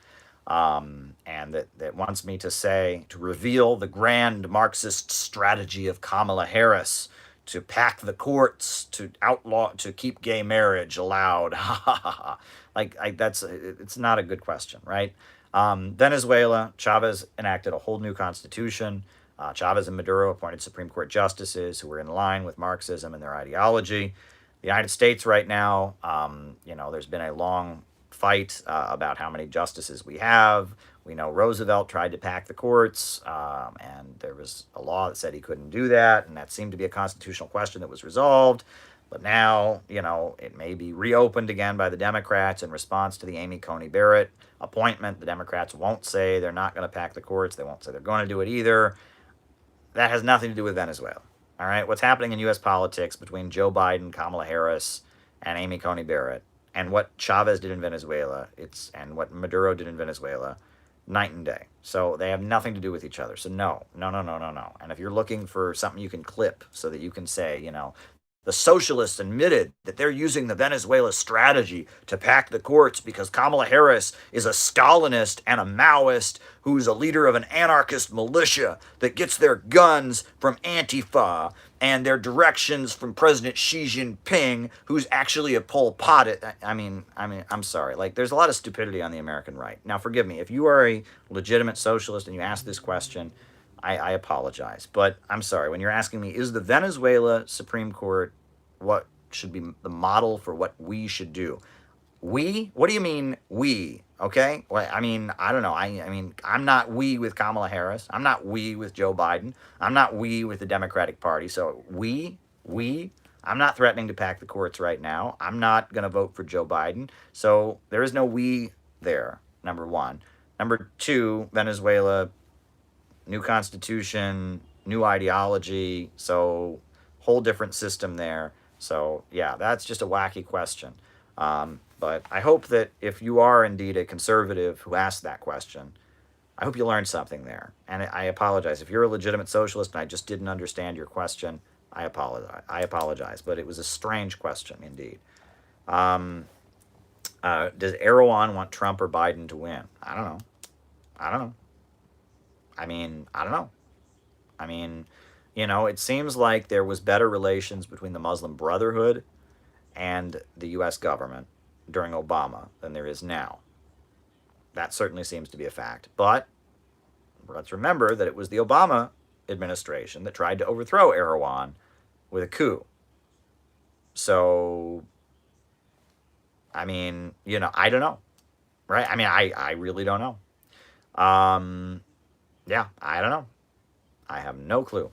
and that wants me to reveal the grand Marxist strategy of Kamala Harris to pack the courts, to keep gay marriage allowed. It's not a good question, right? Venezuela, Chavez enacted a whole new constitution. Chavez and Maduro appointed Supreme Court justices who were in line with Marxism and their ideology. The United States right now, there's been a long fight about how many justices we have. We know Roosevelt tried to pack the courts, and there was a law that said he couldn't do that, and that seemed to be a constitutional question that was resolved. But now, it may be reopened again by the Democrats in response to the Amy Coney Barrett appointment. The Democrats won't say they're not going to pack the courts. They won't say they're going to do it either. That has nothing to do with Venezuela. All right? What's happening in U.S. politics between Joe Biden, Kamala Harris, and Amy Coney Barrett, and what Chavez did in Venezuela, and what Maduro did in Venezuela, night and day. So they have nothing to do with each other. So no. And if you're looking for something you can clip so that you can say, the socialists admitted that they're using the Venezuela strategy to pack the courts because Kamala Harris is a Stalinist and a Maoist who's a leader of an anarchist militia that gets their guns from Antifa and their directions from President Xi Jinping, who's actually a Pol Pot. I'm sorry. There's a lot of stupidity on the American right. Now, forgive me. If you are a legitimate socialist and you ask this question, I apologize. But I'm sorry. When you're asking me, is the Venezuela Supreme Court what should be the model for what we should do? We? What do you mean we? Okay? Well, I don't know. I'm not we with Kamala Harris. I'm not we with Joe Biden. I'm not we with the Democratic Party. So we, I'm not threatening to pack the courts right now. I'm not going to vote for Joe Biden. So there is no we there, number one. Number two, Venezuela, new constitution, new ideology, so whole different system there. So yeah, that's just a wacky question. But I hope that if you are indeed a conservative who asked that question, I hope you learned something there. And I apologize. If you're a legitimate socialist and I just didn't understand your question, I apologize. But it was a strange question indeed. Does Erawan want Trump or Biden to win? I don't know. I don't know. It seems like there was better relations between the Muslim Brotherhood and the U.S. government during Obama than there is now. That certainly seems to be a fact. But let's remember that it was the Obama administration that tried to overthrow Erawan with a coup. So, I mean, I don't know, right? I mean, I really don't know. Yeah, I don't know. I have no clue.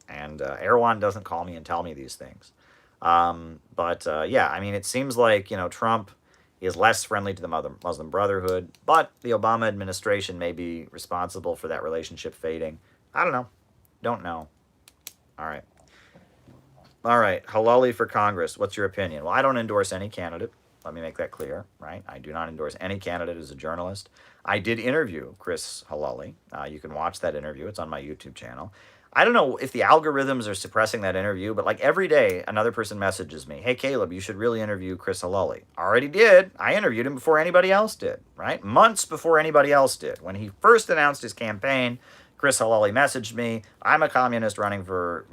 And Erawan doesn't call me and tell me these things. But yeah, I mean, it seems like, Trump is less friendly to the Muslim Brotherhood, but the Obama administration may be responsible for that relationship fading. I don't know. Don't know. All right. All right. Halali for Congress. What's your opinion? Well, I don't endorse any candidate. Let me make that clear, right? I do not endorse any candidate as a journalist. I did interview Chris Halali. You can watch that interview. It's on my YouTube channel. I don't know if the algorithms are suppressing that interview, but like every day, another person messages me, "Hey, Caleb, you should really interview Chris Halali." Already did. I interviewed him before anybody else did, right? Months before anybody else did. When he first announced his campaign, Chris Halali messaged me, "I'm a communist running for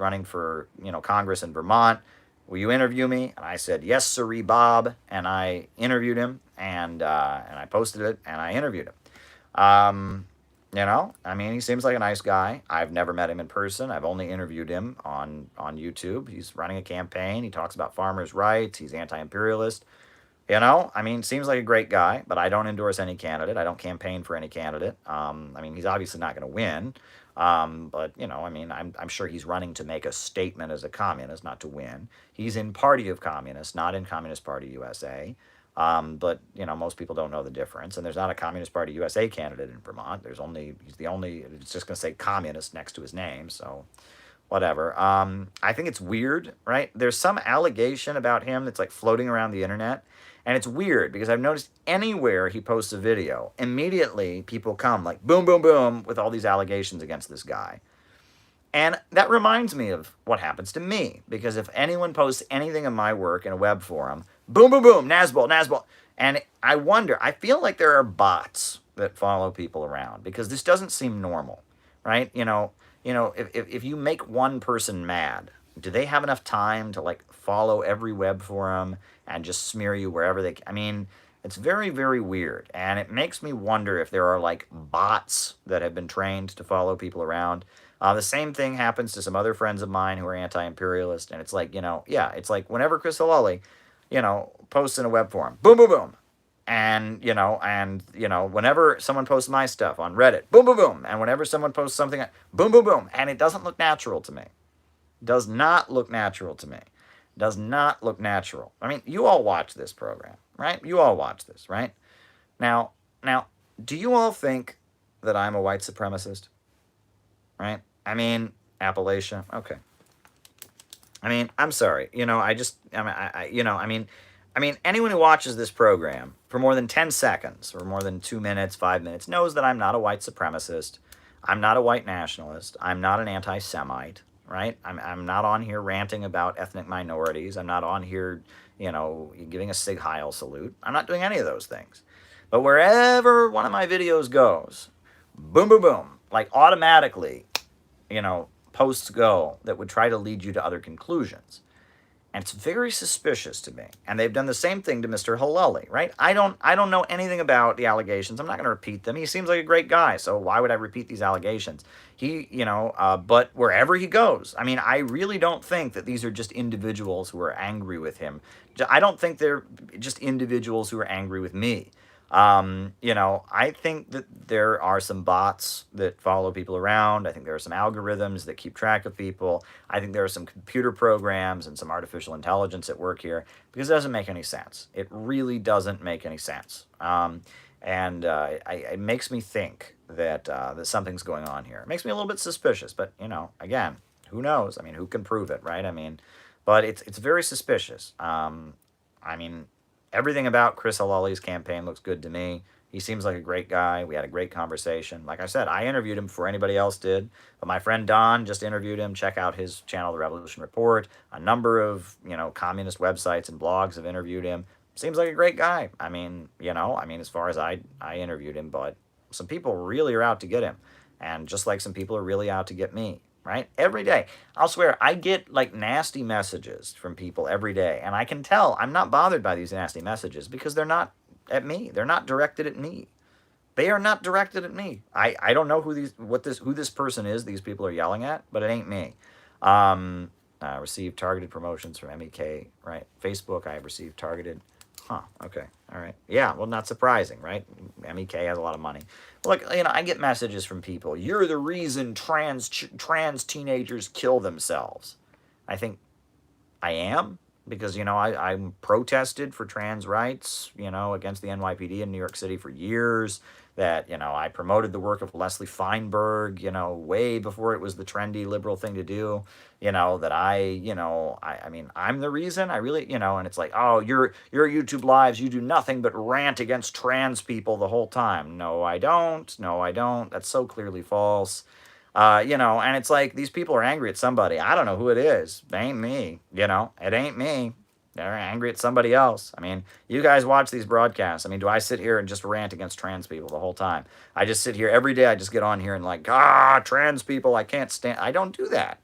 Congress in Vermont. Will you interview me?" And I said, "Yes, sirree, Bob." And I interviewed him, and I posted it, and I interviewed him. I mean, he seems like a nice guy. I've never met him in person. I've only interviewed him on YouTube. He's running a campaign. He talks about farmers' rights. He's anti-imperialist. I mean, seems like a great guy, but I don't endorse any candidate. I don't campaign for any candidate. I mean, he's obviously not going to win. But, I mean, I'm sure he's running to make a statement as a communist, not to win. He's in Party of Communists, not in Communist Party USA. But, most people don't know the difference. And there's not a Communist Party USA candidate in Vermont. He's the only, it's just going to say communist next to his name. So whatever. I think it's weird, right? There's some allegation about him that's like floating around the internet. And it's weird because I've noticed anywhere he posts a video, immediately people come like boom, boom, boom with all these allegations against this guy. And that reminds me of what happens to me, because if anyone posts anything of my work in a web forum, boom, boom, boom, Nazbol. And I feel like there are bots that follow people around because this doesn't seem normal, right? If you make one person mad, do they have enough time to like follow every web forum and just smear you wherever they can? I mean, it's very, very weird. And it makes me wonder if there are like bots that have been trained to follow people around. The same thing happens to some other friends of mine who are anti-imperialist. And it's like, it's like whenever Chris Halali, posts in a web forum, boom, boom, boom. And, whenever someone posts my stuff on Reddit, boom, boom, boom. And whenever someone posts something, boom, boom, boom. And it doesn't look natural to me. Does not look natural to me. Does not look natural. I mean, you all watch this program, right? You all watch this, right? Now, do you all think that I'm a white supremacist? Right? I mean, Appalachia. Okay. I mean, I'm sorry. Anyone who watches this program for more than 10 seconds or more than 2 minutes, 5 minutes knows that I'm not a white supremacist. I'm not a white nationalist. I'm not an anti-Semite, right? I'm not on here ranting about ethnic minorities. I'm not on here, giving a Sig Heil salute. I'm not doing any of those things. But wherever one of my videos goes, boom, boom, boom, like automatically, posts go that would try to lead you to other conclusions. And it's very suspicious to me. And they've done the same thing to Mr. Halali, right? I don't know anything about the allegations. I'm not going to repeat them. He seems like a great guy, so why would I repeat these allegations? But wherever he goes, I mean, I really don't think that these are just individuals who are angry with him. I don't think they're just individuals who are angry with me. I think that there are some bots that follow people around. I think there are some algorithms that keep track of people. I think there are some computer programs and some artificial intelligence at work here because it doesn't make any sense. It really doesn't make any sense. It makes me think that something's going on here. It makes me a little bit suspicious, but again, who knows? I mean, who can prove it, right? I mean, but it's very suspicious. Everything about Chris Halali's campaign looks good to me. He seems like a great guy. We had a great conversation. Like I said, I interviewed him before anybody else did. But my friend Don just interviewed him. Check out his channel, The Revolution Report. A number of, communist websites and blogs have interviewed him. Seems like a great guy. As far as I interviewed him, but some people really are out to get him. And just like some people are really out to get me. Right? Every day. I'll swear, I get like nasty messages from people every day. And I can tell I'm not bothered by these nasty messages because they're not at me. They're not directed at me. They are not directed at me. I don't know who this person is these people are yelling at, but it ain't me. Received targeted promotions from MEK, right? Facebook, I have received targeted. Huh, okay, all right. Yeah, well, not surprising, right? MEK has a lot of money. Look, I get messages from people. You're the reason trans teenagers kill themselves. I think I am, because I'm protested for trans rights, against the NYPD in New York City for years. That I promoted the work of Leslie Feinberg, way before it was the trendy liberal thing to do. That I mean, I'm the reason. I really, and it's like, oh, your YouTube lives, you do nothing but rant against trans people the whole time. No, I don't. No, I don't. That's so clearly false. And it's like these people are angry at somebody. I don't know who it is. It ain't me. It ain't me. They're angry at somebody else. I mean, you guys watch these broadcasts. I mean, do I sit here and just rant against trans people the whole time? I just sit here every day. I just get on here and like, trans people, I can't stand. I don't do that.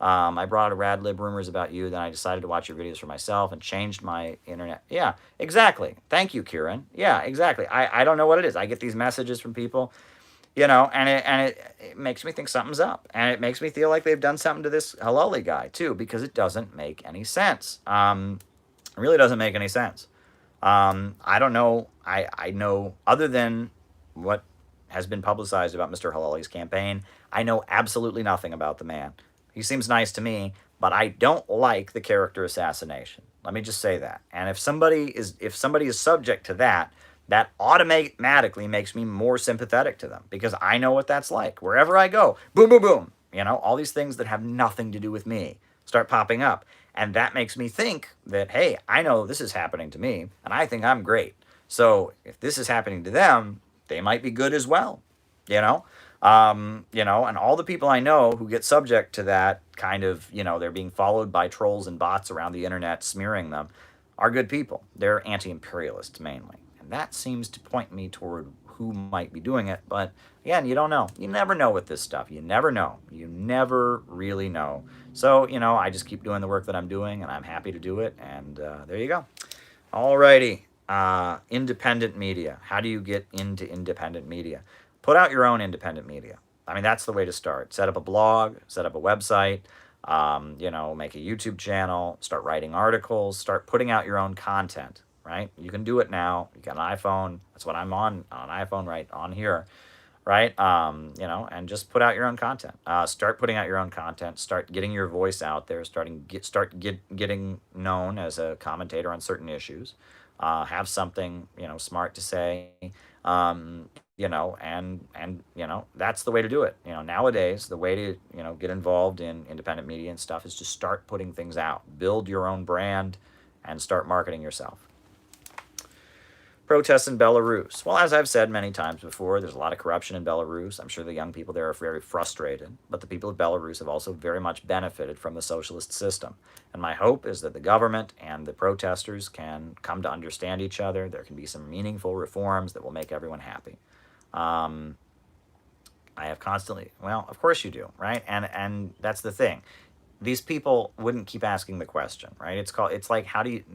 I brought a rad lib rumors about you. Then I decided to watch your videos for myself and changed my internet. Yeah, exactly. Thank you, Kieran. Yeah, exactly. I don't know what it is. I get these messages from people. And it makes me think something's up, and it makes me feel like they've done something to this Halali guy too, because it doesn't make any sense. It really doesn't make any sense. I don't know. I know, other than what has been publicized about Mr. Halali's campaign, I know absolutely nothing about the man. He seems nice to me, but I don't like the character assassination. Let me just say that. And if somebody is subject to that, that automatically makes me more sympathetic to them, because I know what that's like. Wherever I go, boom, boom, boom. All these things that have nothing to do with me start popping up. And that makes me think that, hey, I know this is happening to me, and I think I'm great. So if this is happening to them, they might be good as well. And all the people I know who get subject to that kind of, they're being followed by trolls and bots around the internet smearing them, are good people. They're anti-imperialists mainly. And that seems to point me toward who might be doing it. But again, you don't know. You never know with this stuff. You never know. You never really know. So, I just keep doing the work that I'm doing, and I'm happy to do it. And there you go. Alrighty. Independent media. How do you get into independent media? Put out your own independent media. I mean, that's the way to start. Set up a blog, set up a website, make a YouTube channel, start writing articles, start putting out your own content. Right? You can do it now. You got an iPhone. That's what I'm on an iPhone right on here. Right? And just put out your own content. Start putting out your own content. Start getting your voice out there. Getting known as a commentator on certain issues. Have something, smart to say. And that's the way to do it. Nowadays, the way to, get involved in independent media and stuff is to start putting things out. Build your own brand and start marketing yourself. Protests in Belarus. Well, as I've said many times before, there's a lot of corruption in Belarus. I'm sure the young people there are very frustrated, but the people of Belarus have also very much benefited from the socialist system. And my hope is that the government and the protesters can come to understand each other. There can be some meaningful reforms that will make everyone happy. I have constantly, well, of course you do, right? And that's the thing. These people wouldn't keep asking the question, right? It's like, how do you,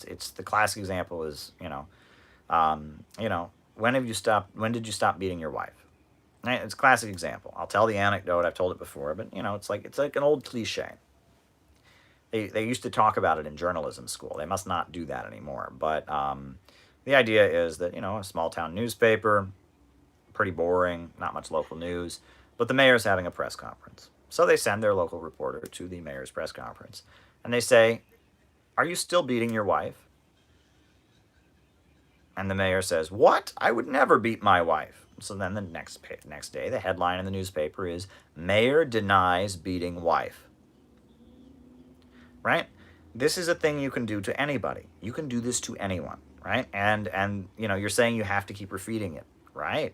it's the classic example is, when did you stop beating your wife? Right? It's a classic example. I'll tell the anecdote. I've told it before, but it's like an old cliche. They used to talk about it in journalism school. They must not do that anymore. But the idea is that, a small town newspaper, pretty boring, not much local news, but the mayor's having a press conference. So they send their local reporter to the mayor's press conference, and they say, "Are you still beating your wife?" And the mayor says, "What? I would never beat my wife." So then the next day, the headline in the newspaper is, "Mayor denies beating wife." Right? This is a thing you can do to anybody. You can do this to anyone, right? And you're saying you have to keep repeating it, right?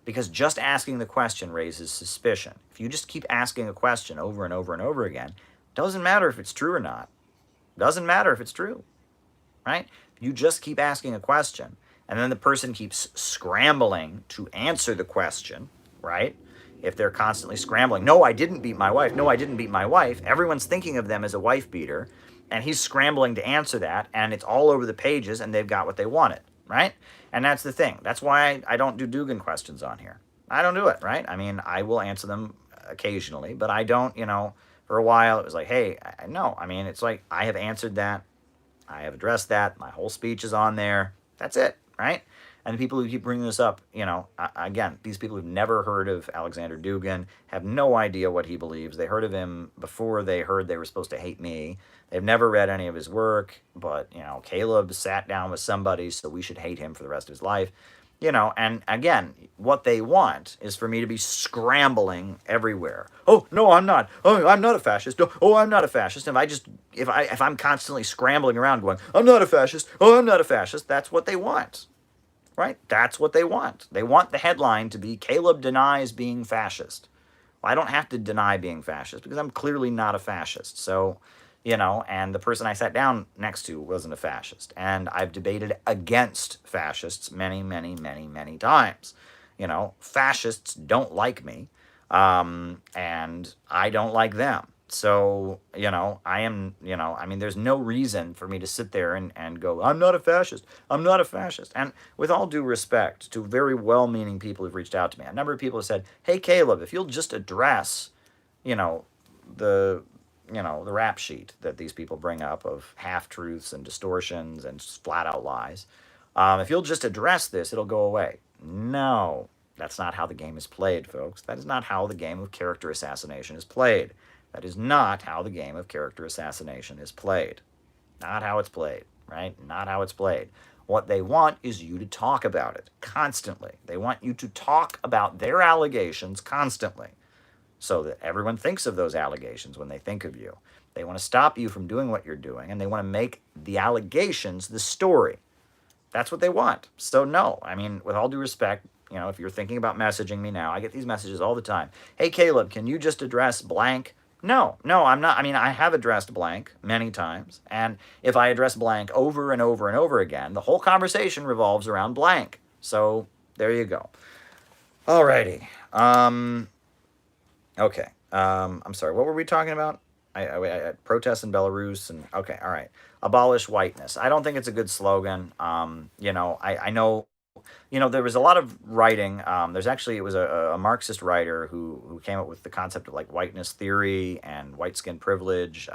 Because just asking the question raises suspicion. If you just keep asking a question over and over and over again, doesn't matter if it's true or not. Doesn't matter if it's true, right? You just keep asking a question, and then the person keeps scrambling to answer the question, right? If they're constantly scrambling, "No, I didn't beat my wife. No, I didn't beat my wife." Everyone's thinking of them as a wife beater, and he's scrambling to answer that, and it's all over the pages, and they've got what they wanted, right? And that's the thing. That's why I don't do Dugan questions on here. I don't do it, right? I mean, I will answer them occasionally, but I don't, For a while, it was like, hey, no, I mean, it's like, I have answered that. I have addressed that. My whole speech is on there. That's it, right? And the people who keep bringing this up, again, these people who've never heard of Alexander Dugan have no idea what he believes. They heard of him before they heard they were supposed to hate me. They've never read any of his work, but, Caleb sat down with somebody, so we should hate him for the rest of his life. And again, what they want is for me to be scrambling everywhere. Oh, no, I'm not. Oh, I'm not a fascist. Oh, I'm not a fascist. If I'm constantly scrambling around going, I'm not a fascist. Oh, I'm not a fascist. That's what they want, right? That's what they want. They want the headline to be Caleb denies being fascist. Well, I don't have to deny being fascist because I'm clearly not a fascist. So, and the person I sat down next to wasn't a fascist. And I've debated against fascists many, many, many, many times. Fascists don't like me, and I don't like them. So, I am, there's no reason for me to sit there and go, I'm not a fascist. I'm not a fascist. And with all due respect to very well-meaning people who've reached out to me, a number of people have said, hey, Caleb, if you'll just address, the the rap sheet that these people bring up of half-truths and distortions and flat-out lies. If you'll just address this, it'll go away. No, that's not how the game is played, folks. That is not how the game of character assassination is played. That is not how the game of character assassination is played. Not how it's played, right? Not how it's played. What they want is you to talk about it constantly. They want you to talk about their allegations constantly, so that everyone thinks of those allegations when they think of you. They want to stop you from doing what you're doing, and they want to make the allegations the story. That's what they want. So no, with all due respect, if you're thinking about messaging me now, I get these messages all the time. Hey, Caleb, can you just address blank? No, I'm not. I have addressed blank many times, and if I address blank over and over and over again, the whole conversation revolves around blank. So there you go. Alrighty. Okay. I'm sorry. What were we talking about? I protests in Belarus and okay. All right. Abolish whiteness. I don't think it's a good slogan. I know. There was a lot of writing. It was a Marxist writer who came up with the concept of like whiteness theory and white skin privilege.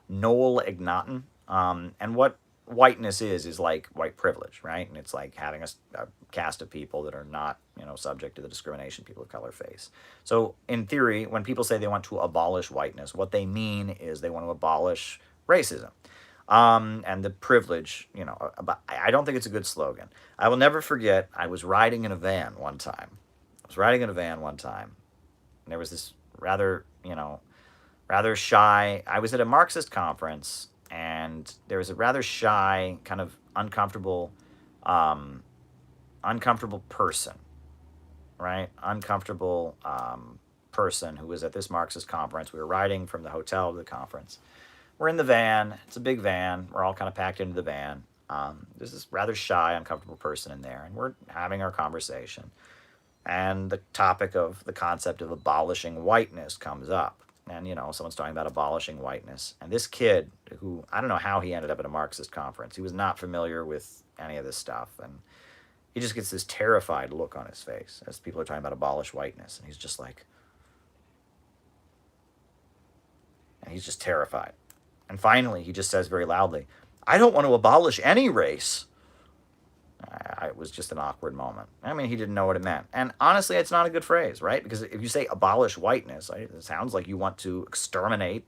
Noel Ignatin. And what whiteness is like white privilege, right? And it's like having a caste of people that are not, subject to the discrimination people of color face. So in theory, when people say they want to abolish whiteness, what they mean is they want to abolish racism. And the privilege, I don't think it's a good slogan. I will never forget, I was riding in a van one time. And there was this rather shy, I was at a Marxist conference, and there was a rather shy, kind of uncomfortable person, right? Uncomfortable person who was at this Marxist conference. We were riding from the hotel to the conference. We're in the van. It's a big van. We're all kind of packed into the van. There's this rather shy, uncomfortable person in there, and we're having our conversation. And the topic of the concept of abolishing whiteness comes up. And, someone's talking about abolishing whiteness. And this kid, who, I don't know how he ended up at a Marxist conference. He was not familiar with any of this stuff. And he just gets this terrified look on his face as people are talking about abolish whiteness. And he's just like, and he's just terrified. And finally, he just says very loudly, I don't want to abolish any race. It was just an awkward moment. He didn't know what it meant. And honestly, it's not a good phrase, right? Because if you say abolish whiteness, it sounds like you want to exterminate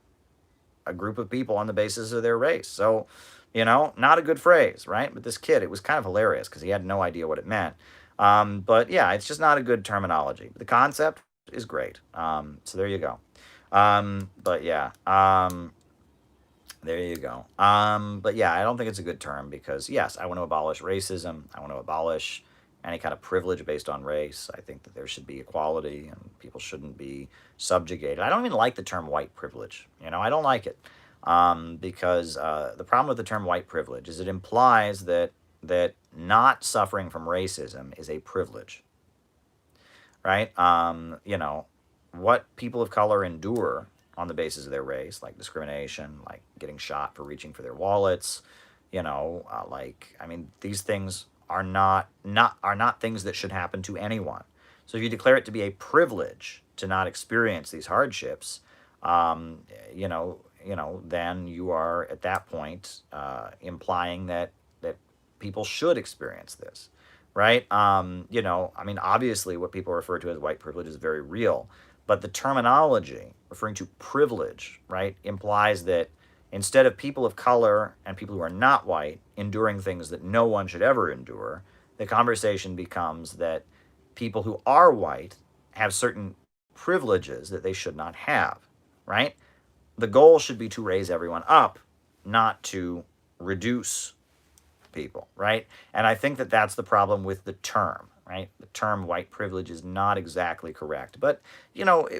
a group of people on the basis of their race. So, not a good phrase, right? But this kid, it was kind of hilarious because he had no idea what it meant. But yeah, it's just not a good terminology. The concept is great. So there you go. But yeah. There you go. But yeah, I don't think it's a good term because, yes, I want to abolish racism. I want to abolish any kind of privilege based on race. I think that there should be equality and people shouldn't be subjugated. I don't even like the term white privilege. I don't like it because the problem with the term white privilege is it implies that not suffering from racism is a privilege, right? What people of color endure on the basis of their race, like discrimination, like getting shot for reaching for their wallets, these things are not things that should happen to anyone. So if you declare it to be a privilege to not experience these hardships, um, then you are at that point implying that people should experience this, right? I mean, obviously, what people refer to as white privilege is very real, but the terminology referring to privilege, right, implies that instead of people of color and people who are not white enduring things that no one should ever endure, the conversation becomes that people who are white have certain privileges that they should not have, right? The goal should be to raise everyone up, not to reduce people, right? And I think that that's the problem with the term, right? The term white privilege is not exactly correct, but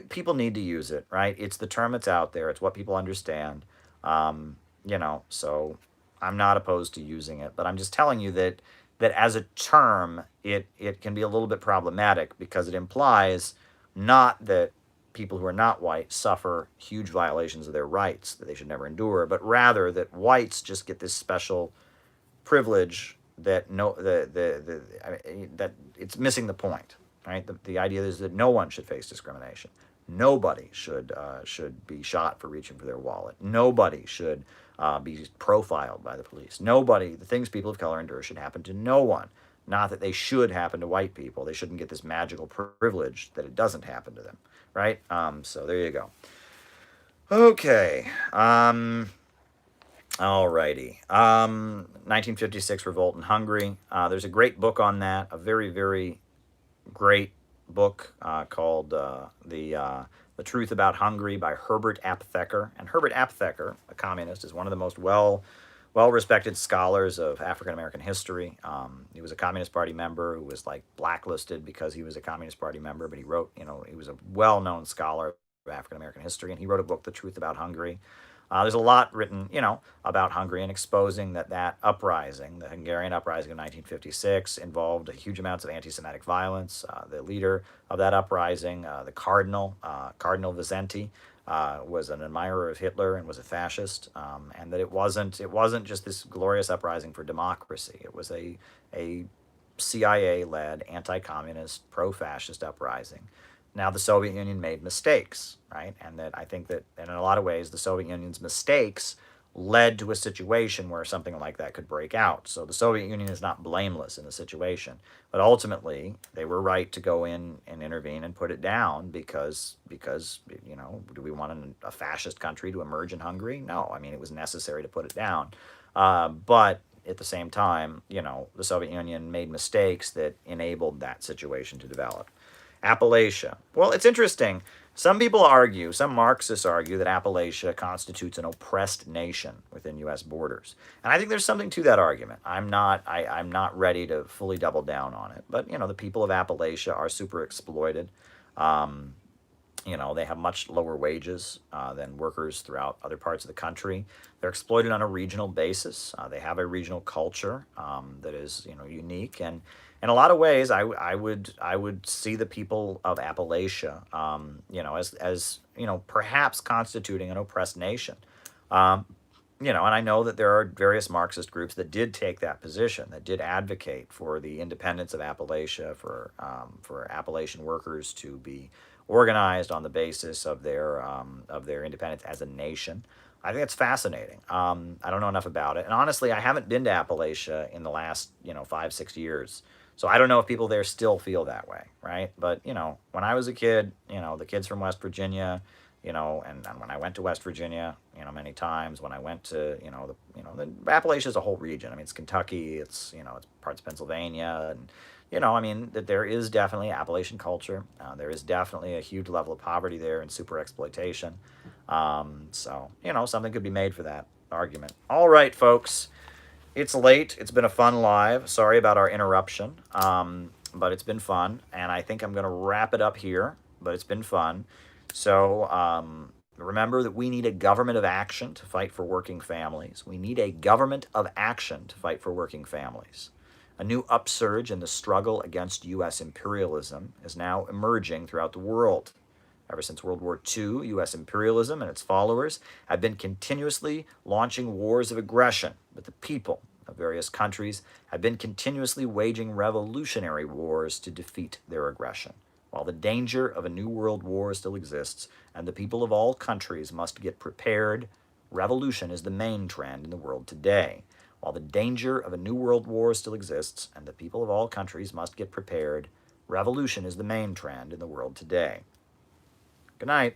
people need to use it, right? It's the term that's out there. It's what people understand, so I'm not opposed to using it, but I'm just telling you that as a term, it can be a little bit problematic because it implies not that people who are not white suffer huge violations of their rights that they should never endure, but rather that whites just get this special privilege that that it's missing the point, right? The idea is that no one should face discrimination. Nobody should be shot for reaching for their wallet. Nobody should be profiled by the police. Nobody, the things people of color endure should happen to no one. Not that they should happen to white people. They shouldn't get this magical privilege that it doesn't happen to them, right? So there you go. Okay. Alrighty. 1956 revolt in Hungary. There's a great book on that. A very, very great book called The Truth About Hungary by Herbert Aptheker. And Herbert Aptheker, a communist, is one of the most well-respected scholars of African American history. He was a Communist Party member who was like blacklisted because he was a Communist Party member, but he wrote, he was a well-known scholar of African American history, and he wrote a book, The Truth About Hungary. There's a lot written, about Hungary and exposing that uprising, the Hungarian uprising of 1956, involved huge amounts of anti-Semitic violence. The leader of that uprising, the Cardinal Vizzenti, was an admirer of Hitler and was a fascist, and that it wasn't just this glorious uprising for democracy. It was a CIA-led anti-communist, pro-fascist uprising. Now, the Soviet Union made mistakes, right? And that I think that in a lot of ways, the Soviet Union's mistakes led to a situation where something like that could break out. So the Soviet Union is not blameless in the situation. But ultimately, they were right to go in and intervene and put it down because do we want a fascist country to emerge in Hungary? No. I mean, it was necessary to put it down. But at the same time, the Soviet Union made mistakes that enabled that situation to develop. Appalachia. Well, it's interesting. Some Marxists argue that Appalachia constitutes an oppressed nation within U.S. borders. And I think there's something to that argument. I'm not ready to fully double down on it. But, the people of Appalachia are super exploited. They have much lower wages than workers throughout other parts of the country. They're exploited on a regional basis. They have a regional culture that is, unique. And in a lot of ways, I would see the people of Appalachia, as perhaps constituting an oppressed nation. And I know that there are various Marxist groups that did take that position, that did advocate for the independence of Appalachia, for Appalachian workers to be organized on the basis of their independence as a nation. I think it's fascinating. I don't know enough about it, and honestly, I haven't been to Appalachia in the last 5-6 years. So I don't know if people there still feel that way, right? But, when I was a kid, the kids from West Virginia, and when I went to West Virginia, many times, when I went to, the Appalachia is a whole region. I mean, it's Kentucky, it's parts of Pennsylvania, and, that there is definitely Appalachian culture. There is definitely a huge level of poverty there and super exploitation. So, something could be made for that argument. All right, folks. It's late. It's been a fun live. Sorry about our interruption, but it's been fun, and I think I'm going to wrap it up here, but it's been fun. So remember that we need a government of action to fight for working families. We need a government of action to fight for working families. A new upsurge in the struggle against U.S. imperialism is now emerging throughout the world. Ever since World War II, U.S. imperialism and its followers have been continuously launching wars of aggression, but the people of various countries have been continuously waging revolutionary wars to defeat their aggression. While the danger of a new world war still exists, and the people of all countries must get prepared, revolution is the main trend in the world today. While the danger of a new world war still exists, and the people of all countries must get prepared, revolution is the main trend in the world today. Good night.